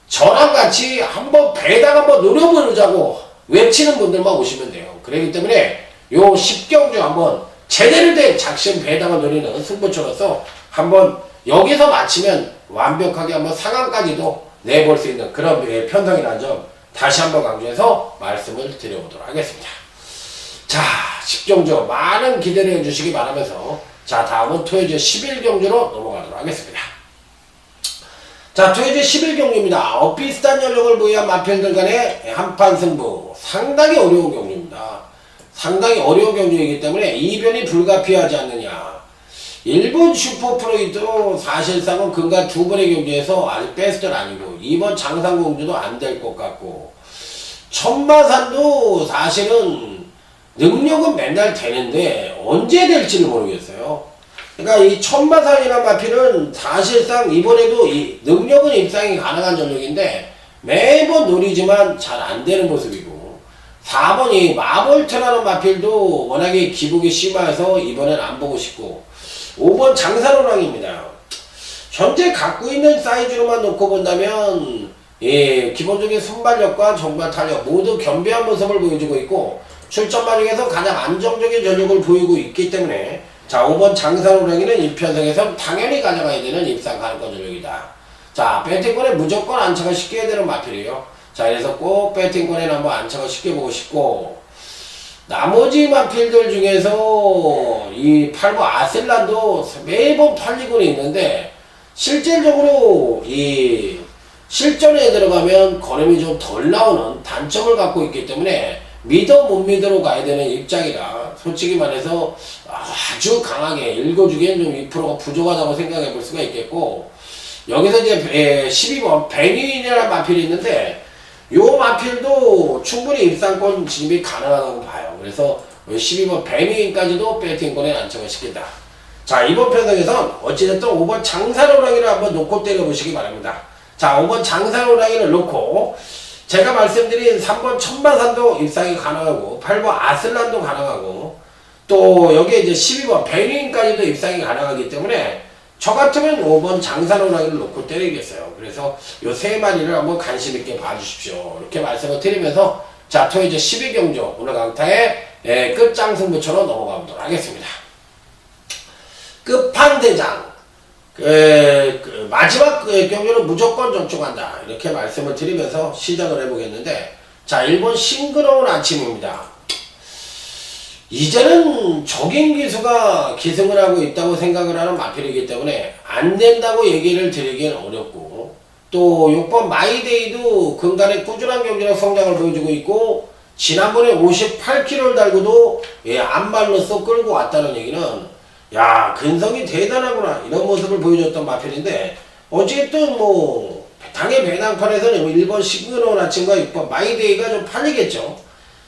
저랑 같이 한번 배당 한번 노려보자고 외치는 분들만 오시면 돼요. 그렇기 때문에 요 10경주 한번 제대로 된 작심 배당을 노리는 승부처로서 한번 여기서 마치면 완벽하게 한번 상황까지도 내볼 수 있는 그런 편성이라는 점 다시 한번 강조해서 말씀을 드려보도록 하겠습니다. 자, 10경주 많은 기대를 해주시기 바라면서 자, 다음은 토요일 11경주로 넘어가도록 하겠습니다. 자, 토요일 11경주입니다. 비슷한 연령을 보유한 마편들 간의 한판 승부 상당히 어려운 경주입니다. 상당히 어려운 경주이기 때문에 이변이 불가피하지 않느냐. 일본 슈퍼프로이도 사실상은 그간 두 번의 경주에서 아직 베스트는 아니고 이번 장상공주도 안 될 것 같고 천마산도 사실은 능력은 맨날 되는데 언제 될지를 모르겠어요. 그러니까 이 천마산이란 마필은 사실상 이번에도 이 능력은 입상이 가능한 전력인데 매번 노리지만 잘 안 되는 모습이고 4번이 마볼트라는 마필도 워낙에 기복이 심해서 이번엔 안 보고 싶고 5번 장사로랑입니다. 현재 갖고 있는 사이즈로만 놓고 본다면 예, 기본적인 순발력과 정발 탄력 모두 겸비한 모습을 보여주고 있고 출전마 중에서 가장 안정적인 전력을 보이고 있기 때문에 자 5번 장사로랑이는 이 편성에서 당연히 가져가야 되는 입상 가능한 전력이다. 자 배팅권에 무조건 안착을 시켜야 되는 마필이에요. 자 그래서 꼭 배팅권에는 한번 안착을 시켜보고 싶고 나머지 마필들 중에서 이 8번 아슬란도 매번 팔리고는 있는데 실질적으로 이 실전에 들어가면 걸음이 좀 덜 나오는 단점을 갖고 있기 때문에 믿어 못 믿어로 가야 되는 입장이라 솔직히 말해서 아주 강하게 읽어주기엔 좀 2%가 부족하다고 생각해 볼 수가 있겠고 여기서 이제 12번 베니인이라는 마필이 있는데 요 마필도 충분히 입상권 진입이 가능하다고 봐요. 그래서 12번 베니인까지도 배팅권에 안착을 시킨다. 자 이번 편성에선 어찌됐든 5번 장사로랑이를 한번 놓고 때려보시기 바랍니다. 자 5번 장사로랑이를 놓고 제가 말씀드린 3번 천마산도 입상이 가능하고 8번 아슬란도 가능하고 또 여기에 이제 12번 베니인까지도 입상이 가능하기 때문에 저 같으면 5번 장사로랑이를 놓고 때리겠어요. 그래서 요 세 마리를 한번 관심 있게 봐주십시오. 이렇게 말씀을 드리면서 자 토요일 12경주 오늘 강타의 끝장승부처럼 넘어가 보도록 하겠습니다. 끝판대장 마지막 경주는 무조건 전축한다. 이렇게 말씀을 드리면서 시작을 해보겠는데 자 1번 싱그러운 아침입니다. 이제는 적인 기수가 기승을 하고 있다고 생각을 하는 마필이기 때문에 안 된다고 얘기를 드리기는 어렵고 또 6번 마이데이도 근간에 꾸준한 경기력 성장을 보여주고 있고 지난번에 58kg를 달고도 안말로써 끌고 왔다는 얘기는 야 근성이 대단하구나 이런 모습을 보여줬던 마필인데 어쨌든 뭐 당의 배당판에서는 1번 싱그러운 아침과 6번 마이데이가 좀 팔리겠죠.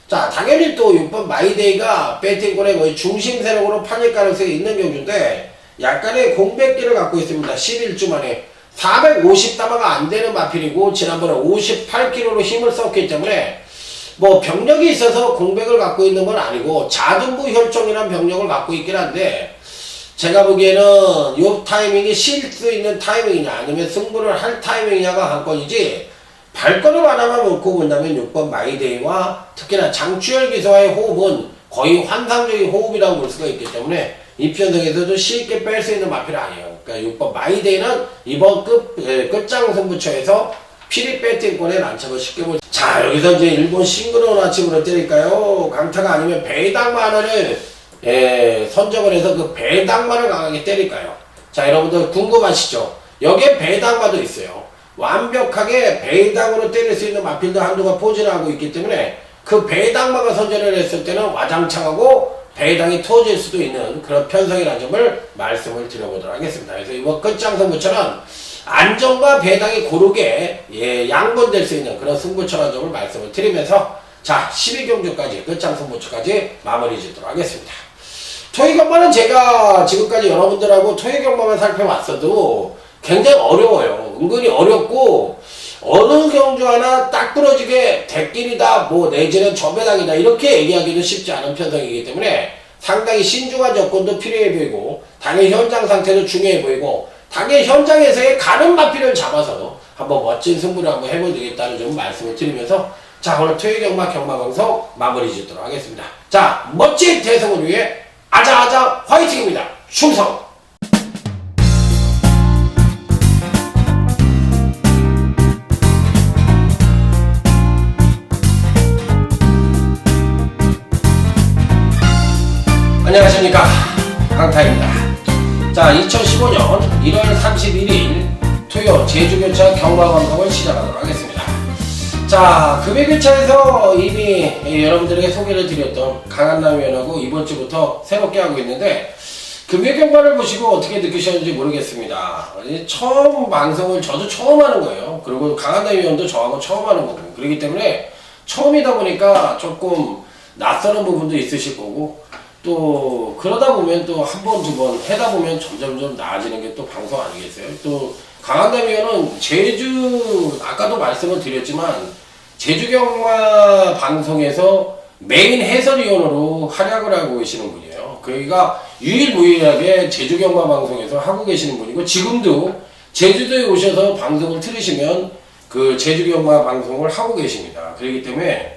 자 당연히 또 6번 마이데이가 배팅권의 거의 중심 세력으로 팔릴 가능성이 있는 경주인데 약간의 공백기를 갖고 있습니다. 11주 만에 450다마가 안되는 마필이고 지난번에 58kg로 힘을 썼기 때문에 뭐 병력이 있어서 공백을 갖고 있는 건 아니고 자둔부 혈종이란 병력을 갖고 있긴 한데 제가 보기에는 요 타이밍이 쉴 수 있는 타이밍이냐 아니면 승부를 할 타이밍이냐가 관건이지 발걸음 하나만 놓고 본다면 6번 마이데이와 특히나 장추열 기사와의 호흡은 거의 환상적인 호흡이라고 볼 수가 있기 때문에 이 편성에서도 쉽게 뺄 수 있는 마필은 아니에요. 그러니까 6번 마이데이는 이번 끝장 승부처에서 피리 배팅권에 난착을 시켜볼. 자 여기서 이제 일본 싱그러운 아침으로 때릴까요? 강타가 아니면 배당만을 선정을 해서 그 배당만을 강하게 때릴까요? 자 여러분들 궁금하시죠? 여기에 배당마도 있어요. 완벽하게 배당으로 때릴 수 있는 마필도 한두가 포진을 하고 있기 때문에 그 배당마가 선전을 했을 때는 와장창하고 배당이 터질 수도 있는 그런 편성이라는 점을 말씀을 드려보도록 하겠습니다. 그래서 이번 끝장승부처는 안정과 배당이 고르게 양분될 수 있는 그런 승부처라는 점을 말씀을 드리면서 자 12경주까지 끝장 승부처까지 마무리 짓도록 하겠습니다. 토요경마는 제가 지금까지 여러분들하고 토요경마만 살펴봤어도 굉장히 어려워요. 은근히 어렵고 어느 경주 하나 딱 부러지게 대길이다 뭐 내지는 저배당이다 이렇게 얘기하기도 쉽지 않은 편성이기 때문에 상당히 신중한 접근도 필요해 보이고 당의 현장 상태도 중요해 보이고 당의 현장에서의 가는 마피를 잡아서 한번 멋진 승부를 한번 해보면 되겠다는 점 말씀을 드리면서 자 오늘 토요경마 경마방송 마무리 짓도록 하겠습니다. 자 멋진 대성을 위해 아자아자 화이팅입니다. 충성! 안녕하십니까 강타입니다. 자 2015년 1월 31일 토요 제주교차 경마방송을 시작하도록 하겠습니다. 자 금요교차에서 이미 여러분들에게 소개를 드렸던 강한남위원하고 이번 주부터 새롭게 하고 있는데 금요경마를 보시고 어떻게 느끼셨는지 모르겠습니다. 처음 방송을 저도 처음 하는 거예요. 그리고 강한남위원도 저하고 처음 하는 거고 그렇기 때문에 처음이다 보니까 조금 낯서는 부분도 있으실 거고 또 그러다 보면 또 한 번 두 번 하다 보면 점점 나아지는 게 또 방송 아니겠어요? 또 강한남위원은 제주 아까도 말씀을 드렸지만 제주경마 방송에서 메인 해설위원으로 활약을 하고 계시는 분이에요. 그러니까 유일무이하게 제주경마 방송에서 하고 계시는 분이고 지금도 제주도에 오셔서 방송을 틀으시면 그 제주경마 방송을 하고 계십니다. 그렇기 때문에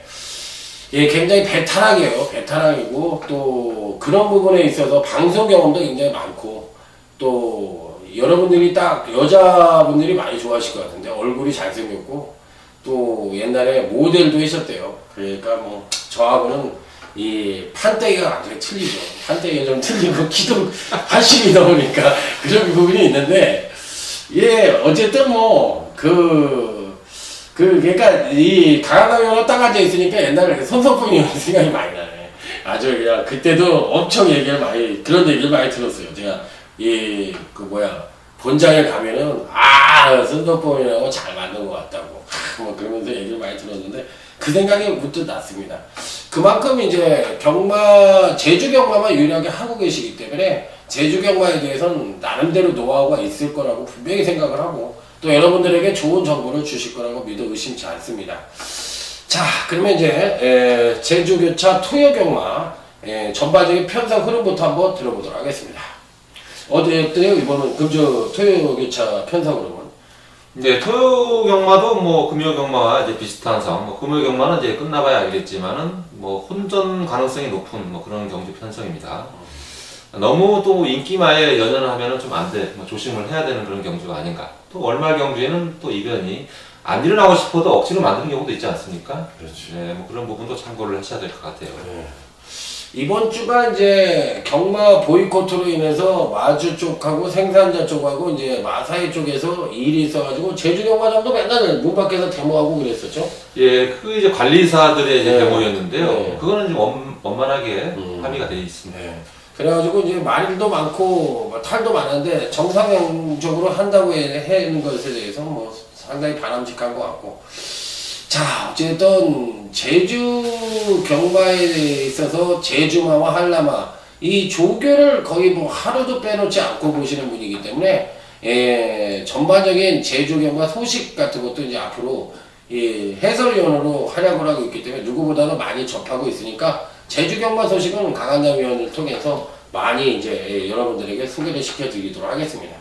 예, 굉장히 베테랑이에요. 베테랑이고 또 그런 부분에 있어서 방송 경험도 굉장히 많고 또 여러분들이 딱 여자분들이 많이 좋아하실 것 같은데 얼굴이 잘생겼고 또 옛날에 모델도 하셨대요. 그러니까 뭐 저하고는 이 판때기가 완전히 틀리죠. 판때기가 좀 틀리고 키도 80이 넘으니까 그런 부분이 있는데 예 어쨌든 뭐 그러니까 이 강한남위원은 딱 앉아 있으니까 옛날에 손석풍이 생각이 많이 나네. 아주 그냥 그때도 엄청 얘기를 많이 그런 얘기를 많이 들었어요. 제가 이 본장에 가면은 손석풍이라고 잘 맞는 것 같다고 뭐 그러면서 얘기를 많이 들었는데 그 생각이 문득 났습니다. 그만큼 이제 제주 경마만 유일하게 하고 계시기 때문에 제주 경마에 대해서는 나름대로 노하우가 있을 거라고 분명히 생각을 하고. 또 여러분들에게 좋은 정보를 주실 거라고 믿어 의심치 않습니다. 자, 그러면 이제 제주교차 토요경마 전반적인 편성 흐름부터 한번 들어보도록 하겠습니다. 어때요? 이번은 금주 토요교차 편성 흐름은? 네, 토요경마도 뭐 금요경마와 이제 비슷한 성, 뭐 금요경마는 이제 끝나봐야 알겠지만은 뭐 혼전 가능성이 높은 뭐 그런 경주 편성입니다. 너무 또 인기마에 연연하면은 좀 안 돼, 뭐 조심을 해야 되는 그런 경주가 아닌가. 또 월말 경주에는 또 이변이 안 일어나고 싶어도 억지로 만드는 경우도 있지 않습니까? 그렇죠. 네, 뭐 그런 부분도 참고를 하셔야 될 것 같아요. 네. 이번 주가 이제 경마 보이콧으로 인해서 마주 쪽하고 생산자 쪽하고 이제 마사이 쪽에서 일이 있어가지고 제주 경마장도 맨날 문 밖에서 데모하고 그랬었죠. 예, 그 이제 관리사들의 이제 네. 데모였는데요. 네. 그거는 좀 원만하게 합의가 되어 있습니다. 네. 그래가지고 이제 말일도 많고 탈도 많은데 정상적으로 한다고 하는 것에 대해서 뭐 상당히 바람직한 것 같고 자 어쨌든 제주 경마에 있어서 제주마와 한라마 이 조교를 거의 뭐 하루도 빼놓지 않고 보시는 분이기 때문에 전반적인 제주 경마 소식 같은 것도 이제 앞으로 해설위원으로 활약을 하고 있기 때문에 누구보다도 많이 접하고 있으니까 제주 경마 소식은 강한남위원을 통해서 많이 이제 여러분들에게 소개를 시켜드리도록 하겠습니다.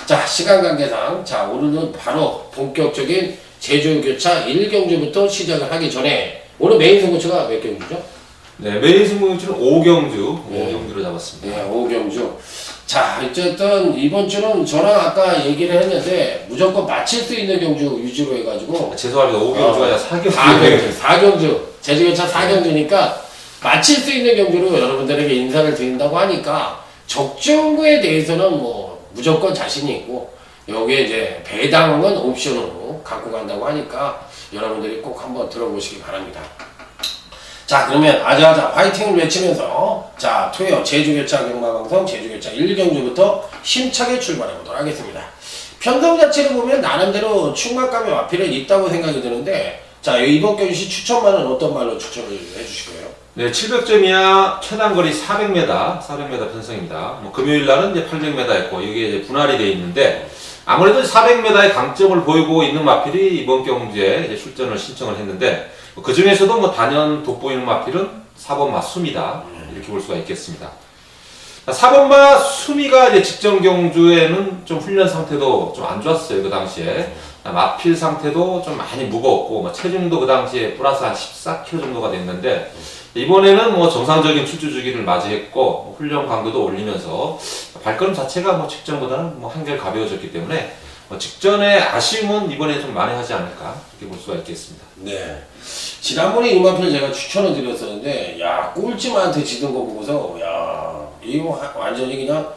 자, 시간 관계상, 자, 오늘은 바로 본격적인 제주교차 1경주부터 시작을 하기 전에 오늘 메인 승부처가 몇 경주죠? 네, 메인 승부처는 5경주, 5경주로 잡았습니다. 네, 5경주. 자, 어쨌든 이번 주는 저랑 아까 얘기를 했는데 무조건 마칠 수 있는 경주 위주로 해가지고 죄송합니다. 5경주가 아니라 4경주. 4경주. 제주교차 4경주니까 마칠 수 있는 경주로 여러분들에게 인사를 드린다고 하니까 적중구에 대해서는 뭐 무조건 자신이 있고 여기에 이제 배당은 옵션으로 갖고 간다고 하니까 여러분들이 꼭 한번 들어보시기 바랍니다. 자, 그러면 아자아자 화이팅을 외치면서 자, 토요 제주교차 경마방송 제주교차 1경주부터 힘차게 출발해 보도록 하겠습니다. 편성 자체를 보면 나름대로 충만감의 마필은 있다고 생각이 드는데, 자, 이번 경시 추천만은 어떤 말로 추천을 해주실 거예요? 네, 700점 이하 최단거리 400m 편성입니다. 뭐 금요일 날은 이제 800m였고 이게 이제 분할이 되어 있는데 아무래도 400m의 강점을 보이고 있는 마필이 이번 경주에 이제 출전을 신청을 했는데 그 중에서도 뭐 단연 돋보이는 마필은 4번마 수미다 이렇게 볼 수가 있겠습니다. 4번마 수미가 이제 직전 경주에는 좀 훈련 상태도 좀 안 좋았어요. 그 당시에 마필 상태도 좀 많이 무거웠고 뭐 체중도 그 당시에 플러스 한 14kg 정도가 됐는데 이번에는 뭐 정상적인 출주 주기를 맞이했고 훈련 강도도 올리면서 발걸음 자체가 뭐 직전보다는 뭐 한결 가벼워졌기 때문에 뭐 직전의 아쉬움은 이번에 좀 만회하지 않을까 이렇게 볼 수가 있겠습니다. 네. 지난번에 이마필 제가 추천을 드렸었는데, 야, 꼴찌만한테 지던 거 보고서, 야, 이거 완전히 그냥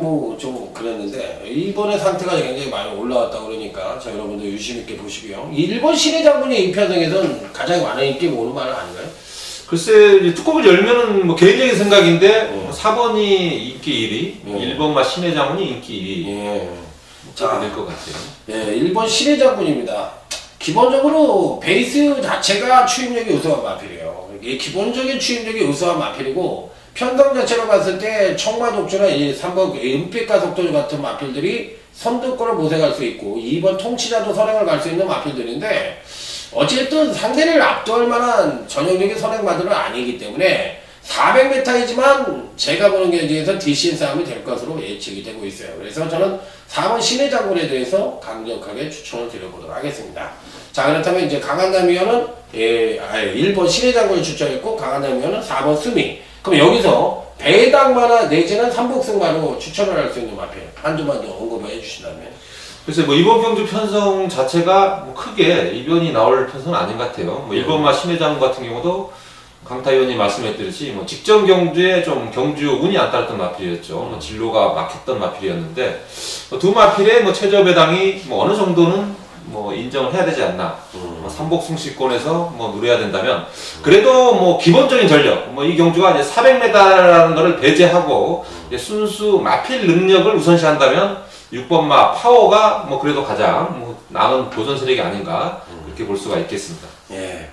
뭐 좀 그랬는데, 이번에 상태가 굉장히 많이 올라왔다 그러니까, 자, 여러분들 유심 있게 보시고요. 일본 신의 장군이 이 편성에선 가장 많은 인기 모으는 말은 아닌가요? 글쎄, 이제 뚜껑을 열면은 뭐 개인적인 생각인데, 4번이 인기 1위, 1번마 신의 장군이 인기 2위. 예. 자, 될 것 같아요. 예, 일본 신의 장군입니다. 기본적으로 베이스 자체가 추임력이 우수한 마필이에요. 이게 기본적인 추임력이 우수한 마필이고, 편성 자체로 봤을 때 청마 독주나 이 3번 은빛과 속도 같은 마필들이 선두권을 모색할 수 있고, 2번 통치자도 선행을 갈 수 있는 마필들인데, 어쨌든 상대를 압도할 만한 전형적인 선행마들은 아니기 때문에 400m이지만 제가 보는 경기에서 DCN 싸움이 될 것으로 예측이 되고 있어요. 그래서 저는 4번 신의 장군에 대해서 강력하게 추천을 드려보도록 하겠습니다. 자, 그렇다면 이제 강한남 위원은 1번 신의 장군을 추천했고 강한남 위원은 4번 수미. 그럼 여기서 배당마나 내지는 삼복승마로 추천을 할 수 있는 마필 한두만 더 언급을 해주신다면. 글쎄 뭐 이번 경주 편성 자체가 뭐 크게 이변이 나올 편성은 아닌 것 같아요. 뭐 1번마 신의 장군 같은 경우도 강타 의원님 말씀했듯이 뭐 직전 경주에 좀 경주 운이 안 따랐던 마필이었죠. 뭐 진로가 막혔던 마필이었는데 두 마필의 뭐 최저 배당이 뭐 어느 정도는 뭐 인정을 해야 되지 않나. 뭐 삼복승시권에서 뭐 누려야 된다면 그래도 뭐 기본적인 전력 뭐 이 경주가 이제 400m라는 거를 배제하고 이제 순수 마필 능력을 우선시한다면 6번마 파워가 뭐 그래도 가장 뭐 남은 도전 세력이 아닌가 이렇게 볼 수가 있겠습니다. 예.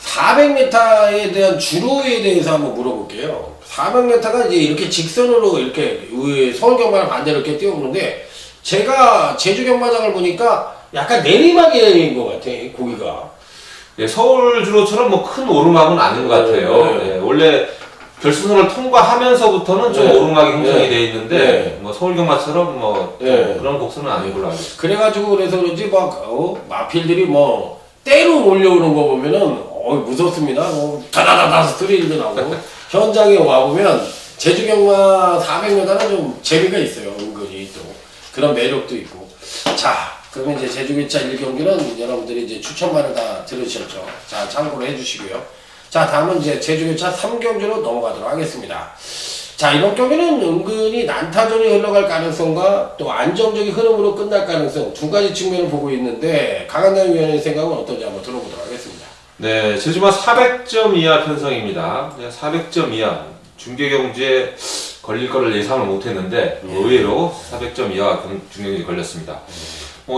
400m에 대한 주로에 대해서 한번 물어볼게요. 400m가 이제 이렇게 직선으로 이렇게 서울 경마랑 반대로 이렇게 뛰어오는데 제가 제주 경마장을 보니까 약간 내리막인 것 같아, 고기가. 예, 서울 주로처럼 뭐 큰 오르막은 아닌 것 같아요. 네. 예, 원래 결승선을 통과하면서부터는 좀 네. 오르막이 형성이 네. 되어 있는데 네. 뭐 서울 경마처럼 뭐 네. 그런 곡선은 아닌 걸로 알고 있습니다. 그래가지고 그래서 그런지 막 마필들이 뭐 때로 몰려오는 거 보면은 무섭습니다. 뭐 다다다다 스트레일도 나오고 현장에 와 보면 제주 경마 400m는 좀 재미가 있어요. 은근히 또 그런 매력도 있고. 자, 그러면 이제 제주기차 1경기는 여러분들이 이제 추천만을 다 들으셨죠. 자, 참고로 해주시고요. 자, 다음은 이제 제주기차 3경기로 넘어가도록 하겠습니다. 자, 이번 경기는 은근히 난타전이 흘러갈 가능성과 또 안정적인 흐름으로 끝날 가능성 두 가지 측면을 보고 있는데 강한남 위원의 생각은 어떤지 한번 들어보도록 하겠습니다. 네, 제주마 400점 이하 편성입니다. 400점 이하 중계 경주에 걸릴 거를 예상을 못했는데 의외로 400점 이하 중경기에 걸렸습니다.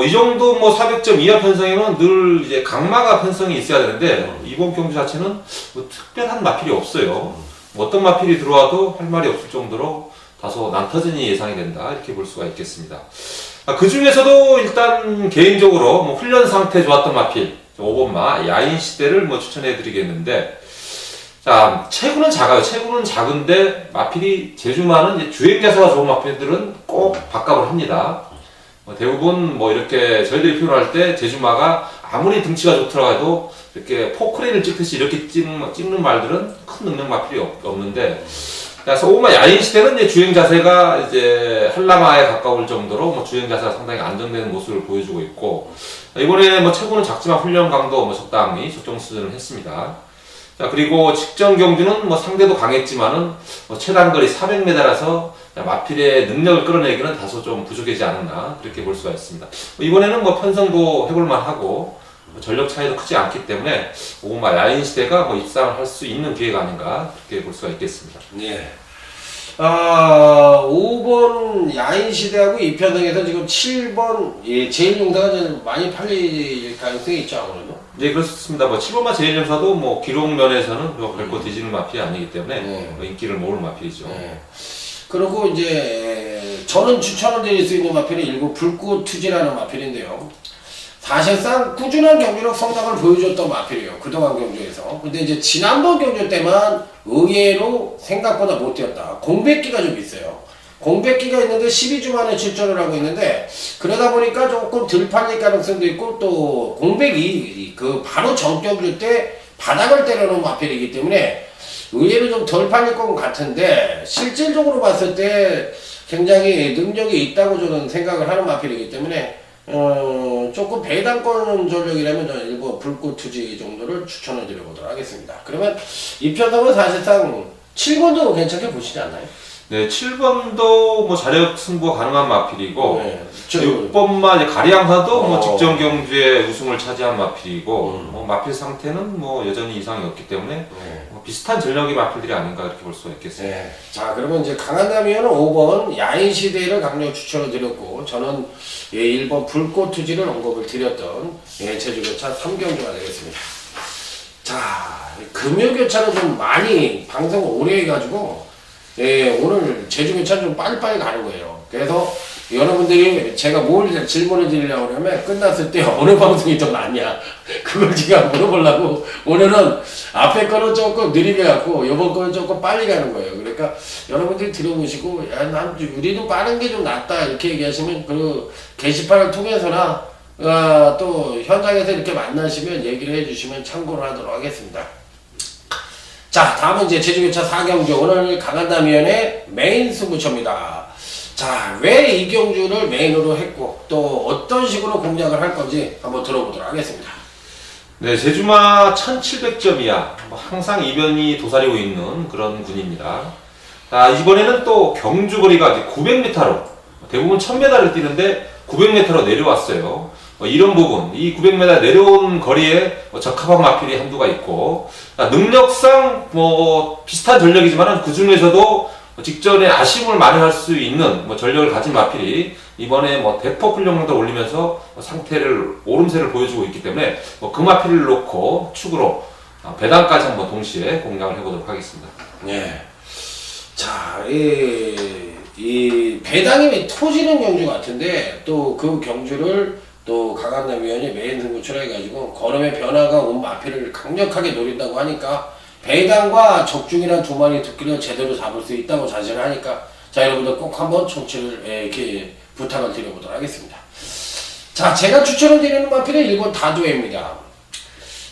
이 정도 뭐 400점 이하 편성에는 늘 이제 강마가 편성이 있어야 되는데 이번 경주 자체는 뭐 특별한 마필이 없어요. 뭐 어떤 마필이 들어와도 할 말이 없을 정도로 다소 난타전이 예상이 된다 이렇게 볼 수가 있겠습니다. 그 중에서도 일단 개인적으로 뭐 훈련 상태 좋았던 마필 5번마 야인 시대를 뭐 추천해 드리겠는데 자 체구는 작아요. 체구는 작은데 마필이 제주마는 이제 주행자세가 좋은 마필들은 꼭 밥값을 합니다. 대부분 뭐 이렇게 저희들이 표현할 때 제주마가 아무리 등치가 좋더라도 이렇게 포크레인을 찍듯이 이렇게 찍는 말들은 큰 능력 마필이 없는데 그래서 5번마 야인 시대는 이제 주행 자세가 이제 한라마에 가까울 정도로 뭐 주행 자세가 상당히 안정되는 모습을 보여주고 있고 이번에 뭐 체구는 작지만 훈련 강도 뭐 적당히 적정 수준을 했습니다. 자 그리고 직전 경주는 뭐 상대도 강했지만은 뭐 최단거리 400m라서 마필의 능력을 끌어내기는 다소 좀 부족하지 않았나 그렇게 볼 수가 있습니다. 이번에는 뭐 편성도 해볼만 하고 전력 차이도 크지 않기 때문에 5번마 야인 시대가 뭐 입상을 할 수 있는 기회가 아닌가 그렇게 볼 수가 있겠습니다. 예. 5번 야인시대하고 이편성에서 지금 7번 예, 제일용사가 좀 많이 팔릴 가능성이 있죠, 아무래도. 네, 그렇습니다. 뭐 7번마 제일점사도 뭐 기록 면에서는 결코 뒤지는 마필이 아니기 때문에 네. 뭐 인기를 모으는 마필이죠. 네. 그리고 이제 저는 추천을 드릴 수 있는 마필이 일부 불꽃투지라는 마필인데요. 사실상 꾸준한 경기력 성장을 보여줬던 마필이에요. 그동안 경주에서. 근데 이제 지난번 경주 때만 의외로 생각보다 못 뛰었다. 공백기가 좀 있어요. 공백기가 있는데 12주 만에 출전을 하고 있는데 그러다 보니까 조금 덜 팔릴 가능성도 있고 또 공백이 그 바로 전경주 때 바닥을 때려놓은 마필이기 때문에 의외로 좀 덜 팔릴 것 같은데 실질적으로 봤을 때 굉장히 능력이 있다고 저는 생각을 하는 마필이기 때문에 조금 배당권 전력이라면 저는 일부 불꽃투지 정도를 추천을 드려보도록 하겠습니다. 그러면 이 편성은 사실상 7번도 괜찮게 보시지 않나요? 네, 7번도 뭐 자력 승부가 가능한 마필이고 네, 6번마 가리양사도 뭐 어. 직전 경주에 우승을 차지한 마필이고 뭐 마필 상태는 뭐 여전히 이상이 없기 때문에 네. 뭐 비슷한 전력의 마필들이 아닌가 이렇게 볼 수가 있겠습니다. 네. 자, 그러면 이제 강한남이는 5번 야인시대를 강력 추천을 드렸고 저는 1번 불꽃투지를 언급을 드렸던 제주교차 3경주가 되겠습니다. 자, 금요교차는 좀 많이 방송을 오래 해가지고 오늘 제주교차는 좀 빨리빨리 가는 거예요. 그래서 여러분들이 제가 뭘 질문을 드리려고 하면 끝났을 때 어느 방송이 더 낫냐 그걸 제가 물어보려고 오늘은 앞에 거는 조금 느리게 갖고 이번 거는 조금 빨리 가는 거예요. 그러니까 여러분들이 들어보시고 야, 난 유리는 빠른 게 좀 낫다 이렇게 얘기하시면 그 게시판을 통해서나 또 현장에서 이렇게 만나시면 얘기를 해주시면 참고를 하도록 하겠습니다. 자, 다음은 이제 제주교차 4경주 오늘 강한남위원회 메인 승부처입니다. 자, 왜 이 경주를 메인으로 했고 또 어떤 식으로 공략을 할 건지 한번 들어보도록 하겠습니다. 네, 제주마 1700점 이하 항상 이변이 도사리고 있는 그런 군입니다. 이번에는 또 경주거리가 이제 900m로 대부분 1000m를 뛰는데 900m로 내려왔어요. 이런 부분, 이 900m 내려온 거리에 적합한 마필이 한두가 있고 능력상 뭐 비슷한 전력이지만 그 중에서도 직전에 아쉬움을 많이 할 수 있는 전력을 가진 마필이 이번에 대폭 훈련량도 올리면서 상태를 오름세를 보여주고 있기 때문에 그 마필을 놓고 축으로 배당까지 한번 동시에 공략을 해보도록 하겠습니다. 네. 자, 이 배당이 터지는 경주 같은데 또 그 경주를 또 강한남 위원이 메인 승부처로 해가지고 걸음의 변화가 온 마필을 강력하게 노린다고 하니까 배당과 적중이란 두 마리 토끼를 제대로 잡을 수 있다고 자신을 하니까 자, 여러분들 꼭 한번 청취를 이렇게 부탁을 드려보도록 하겠습니다. 자, 제가 추천을 드리는 마필은 일본 다도해입니다.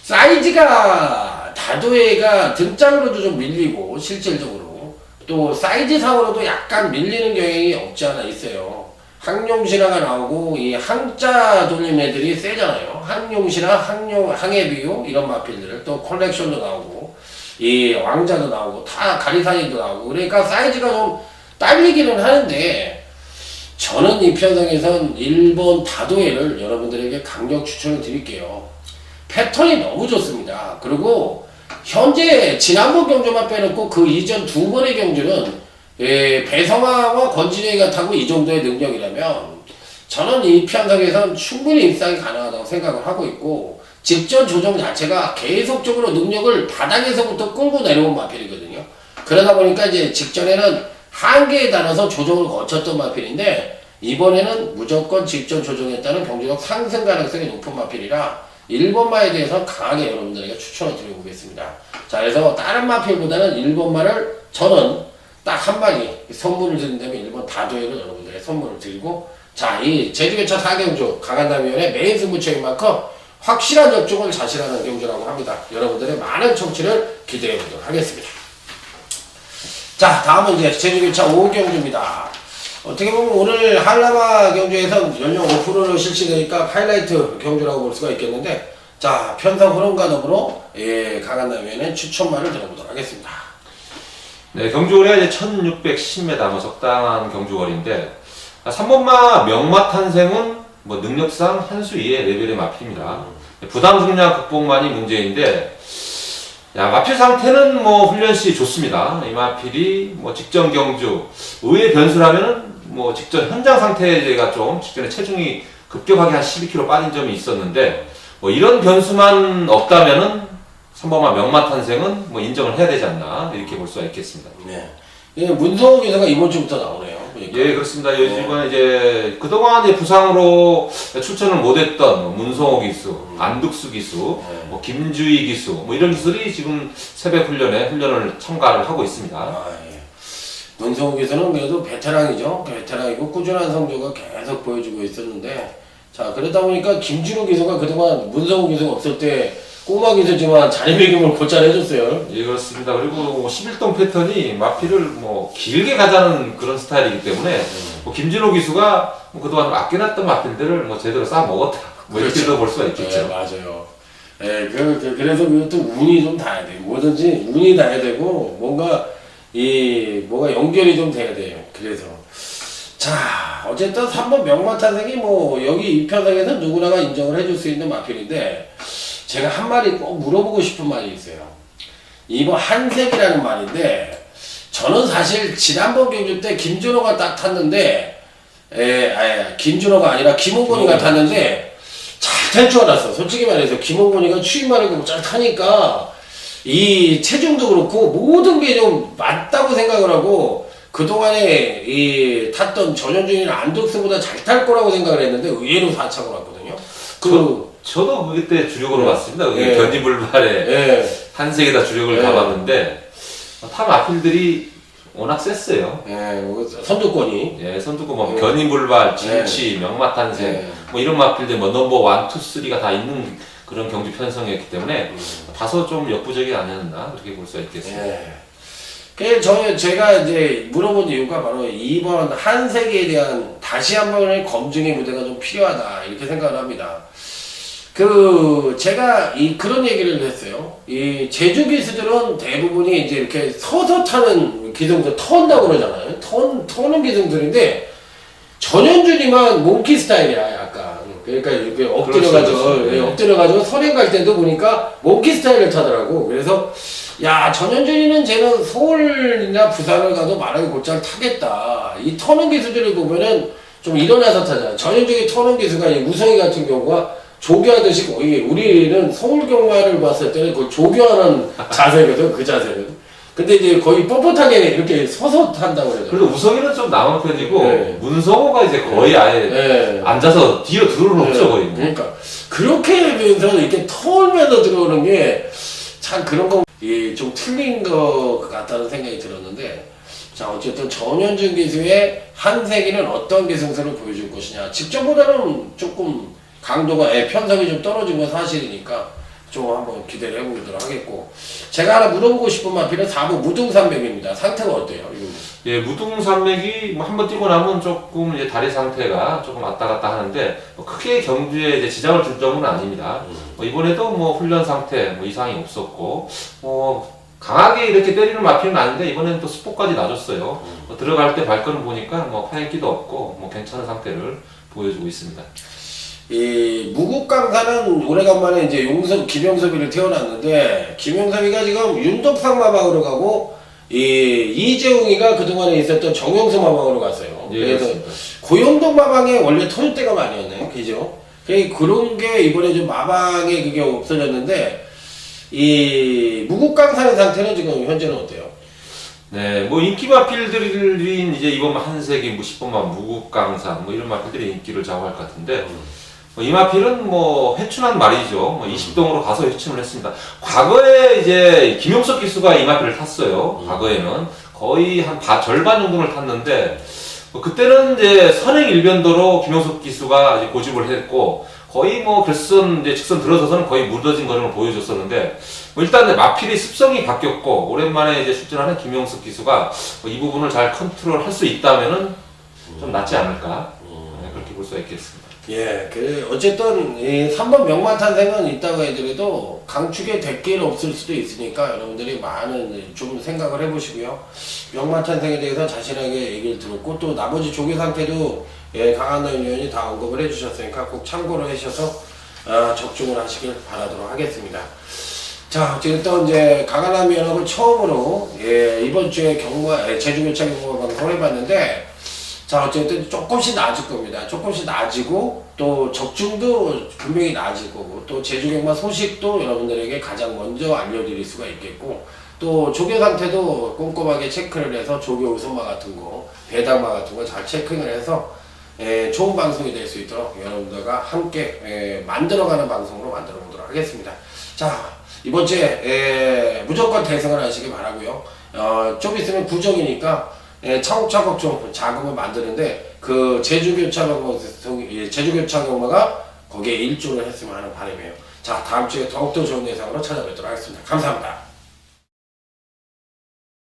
사이즈가 다도해가 등짝으로도 좀 밀리고 실질적으로 또 사이즈상으로도 약간 밀리는 경향이 없지 않아 있어요. 항용신화가 나오고 이 항자 돌림 애들이 세잖아요. 항용신화, 항해비유 이런 마필들 또 컬렉션도 나오고 이 왕자도 나오고 다 가리사니도 나오고 그러니까 사이즈가 좀 딸리기는 하는데 저는 이 편성에선 1번 다도해를 여러분들에게 강력 추천을 드릴게요. 패턴이 너무 좋습니다. 그리고 현재 지난번 경주만 빼놓고 그 이전 두 번의 경주는 배성화와 권진영이가 타고 이 정도의 능력이라면 저는 이 편성에선 충분히 입상이 가능하다고 생각을 하고 있고 직전 조정 자체가 계속적으로 능력을 바닥에서부터 끌고 내려온 마필이거든요. 그러다 보니까 이제 직전에는 한계에 달아서 조정을 거쳤던 마필인데 이번에는 무조건 직전 조정에 따른 경주력 상승 가능성이 높은 마필이라 1번마에 대해서 강하게 여러분들에게 추천을 드리고 오겠습니다. 자, 그래서 다른 마필보다는 1번마를 저는 딱 한 마리 선물을 드린다면 1번 다도해를 여러분들에게 선물을 드리고 자, 이 제주교차 4경주 강한남위원회 메인 승부처인 만큼 확실한 역종을 자신하는 경주라고 합니다. 여러분들의 많은 청취를 기대해 보도록 하겠습니다. 자, 다음은 이제 제주교차 5경주입니다. 어떻게 보면 오늘 한라마 경주에선 연령 5%를 실시되니까 하이라이트 경주라고 볼 수가 있겠는데 자, 편성 흐름과 더불어 강한남위원회 추천말을 들어보도록 하겠습니다. 네, 경주거리가 이제 1610m 적당한 경주거리인데 3번마 명마 탄생은 능력상 한 수 이의 레벨의 마필입니다. 부담 중량 극복만이 문제인데 야, 마필 상태는 뭐 훈련시 좋습니다. 이 마필이 뭐 직전 경주, 의외의 변수라면은 뭐 직전 현장 상태가 좀 직전에 체중이 급격하게 한 12kg 빠진 점이 있었는데 뭐 이런 변수만 없다면은 3번마 명마탄생은 뭐 인정을 해야 되지 않나 이렇게 볼 수가 있겠습니다. 네. 예, 문성호 기사가 이번 주부터 나오네요. 그러니까. 예, 그렇습니다. 요즘은 이제 그동안 이제 부상으로 출전을 못했던 뭐 문성호 기수, 안득수 기수, 뭐 김주희 기수, 뭐 이런 기술이 지금 새벽 훈련을 참가를 하고 있습니다. 아, 예. 문성호 기수는 그래도 베테랑이죠. 베테랑이고 꾸준한 성적을 계속 보여주고 있었는데, 자 그러다 보니까 김준호 기수가 그동안 문성호 기수가 없을 때 꼬마 기수지만 자리매김을 곧잘 해줬어요. 예, 그렇습니다. 그리고 뭐 11동 패턴이 마필을 뭐 길게 가자는 그런 스타일이기 때문에 뭐 김진호 기수가 뭐 그동안 아껴놨던 마필들을 뭐 제대로 쌓아 먹었다. 뭐 그렇죠. 이렇게도 볼 수가 있겠죠. 네, 맞아요. 예, 그래서 그것도 운이 좀 닿아야 돼요. 뭐든지 운이 닿아야 되고 뭔가 연결이 좀 돼야 돼요. 그래서 자 어쨌든 3번 명마탄생이 뭐 여기 이 편성에서 누구나가 인정을 해줄 수 있는 마필인데. 제가 한 마리 꼭 물어보고 싶은 말이 있어요. 이번 한색이라는 말인데, 저는 사실 지난번 경주 때 김준호가 딱 탔는데, 김준호가 아니라 김홍곤이가 탔는데, 잘 탈 줄 알았어. 솔직히 말해서 김홍곤이가 추임말을 잘 타니까, 이 체중도 그렇고, 모든 게 좀 맞다고 생각을 하고, 그동안에 탔던 전현준이나 안덕수보다 잘 탈 거라고 생각을 했는데, 의외로 4차고 났거든요. 저도 그때 주력으로 봤습니다. 예. 견지불발에 한색에다 주력을 가봤는데 타 마필들이 워낙 셌어요. 선두권이. 예, 선두권 뭐 견인불발, 진치, 명마탄생 뭐 이런 마필들 뭐 넘버 1, 2, 3가 다 있는 그런 경주 편성이었기 때문에 다소 좀 역부족이 아니었나 그렇게 볼 수가 있겠습니다. 그래서 제가 이제 물어본 이유가 바로 이번 한색에 대한 다시 한번의 검증의 무대가 좀 필요하다 이렇게 생각을 합니다. 제가 그런 얘기를 했어요. 이 제주 기수들은 대부분이 이제 이렇게 서서 타는 기둥들, 턴다고 그러잖아요. 터는 기둥들인데, 전현준이만 몽키 스타일이야, 약간. 그러니까 이렇게 엎드려가지고, 엎드려가지고 선행 갈 때도 보니까 몽키 스타일을 타더라고. 그래서, 야, 전현준이는 쟤는 서울이나 부산을 가도 말하기 곧잘 타겠다. 이 터는 기수들을 보면은 좀 일어나서 타잖아. 전현준이 터는 기수가 우성이 같은 경우가 조교하듯이 거의 우리는 서울 경마를 봤을 때는 거의 조교하는 자세거든, 그 자세는. 근데 이제 거의 뻣뻣하게 이렇게 서서 탄다고 그러죠. 그래도 우성이는 좀 남은 편이고 문성호가 이제 거의 아예 앉아서 뒤로 들어오는 없죠 거의. 그러니까 그렇게 되면서 이렇게 털면서 들어오는 게 참 그런 거 좀 틀린 것 같다는 생각이 들었는데. 자 어쨌든 전현준 기수의 한색이는 어떤 기승서를 보여줄 것이냐. 직전보다는 조금 강도가 편성이 좀 떨어진 건 사실이니까 좀 한번 기대를 해보도록 하겠고, 제가 하나 물어보고 싶은 마필은 4부 무등산맥입니다. 상태가 어때요? 예, 무등산맥이 뭐 한번 뛰고 나면 조금 이제 다리 상태가 조금 왔다 갔다 하는데 뭐 크게 경주에 이제 지장을 줄 정도는 아닙니다. 이번에도 뭐 훈련 상태 뭐 이상이 없었고 강하게 이렇게 때리는 마필은 아닌데 이번에는 또 스포까지 놔줬어요. 들어갈 때 발걸음 보니까 뭐 파행기도 없고 뭐 괜찮은 상태를 보여주고 있습니다. 이 무국강사는 오래간만에 이제 김영섭이를 태어났는데, 김영섭이가 지금 윤덕상 마방으로 가고 이재웅이가 그동안에 있었던 정영수 마방으로 갔어요. 예, 그래서 그렇습니다. 고영동 마방에 원래 터줏대가 많이었네요. 그죠? 그런 게 이번에 좀 마방에 그게 없어졌는데, 이 무국강사의 상태는 지금 현재는 어때요? 네, 뭐 인기 마필들이 이제 이번 한색이 뭐 10번만 무국강사 뭐 이런 마필들이 인기를 좌우할 것 같은데 이 마필은 뭐 회춘한 말이죠. 뭐 20동으로 가서 회춘을 했습니다. 과거에 이제 김용석 기수가 이 마필을 탔어요. 과거에는 거의 한 절반 정도를 탔는데 그때는 이제 선행 일변도로 김용석 기수가 이제 고집을 했고 거의 뭐 결선 이제 직선 들어서서는 거의 무너진 거를 보여줬었는데 일단 마필이 습성이 바뀌었고 오랜만에 이제 출전하는 김용석 기수가 이 부분을 잘 컨트롤할 수 있다면은 좀 낫지 않을까 그렇게 볼 수가 있겠습니다. 예, 어쨌든, 3번 명마탄생은 있다고 해더라도 강축에 대기는 없을 수도 있으니까 여러분들이 많은 좀 생각을 해보시고요. 명마탄생에 대해서 자신에게 얘기를 들었고, 또 나머지 조교 상태도 강한남 의원이 다 언급을 해주셨으니까 꼭 참고를 하셔서 적중을 하시길 바라도록 하겠습니다. 자, 어쨌든 이제 강한남 연합을 처음으로 이번 주에 제주교차 경마 방송을 해봤는데, 자, 어쨌든 조금씩 나아질 겁니다. 조금씩 나아지고 또 적중도 분명히 나아질 거고, 또 제주 경마 소식도 여러분들에게 가장 먼저 알려드릴 수가 있겠고, 또 조교 상태도 꼼꼼하게 체크를 해서 조교 우선마 같은 거, 배당마 같은 거 잘 체크를 해서 좋은 방송이 될 수 있도록 여러분들과 함께 만들어가는 방송으로 만들어 보도록 하겠습니다. 자, 이번 주에 무조건 대승을 하시길 바라고요. 좀 있으면 구정이니까 차곡차곡 좀 자금을 만드는데 그 제주교차 경마가 거기에 일조를 했으면 하는 바람이에요. 자, 다음 주에 더욱더 좋은 예상으로 찾아뵙도록 하겠습니다. 감사합니다.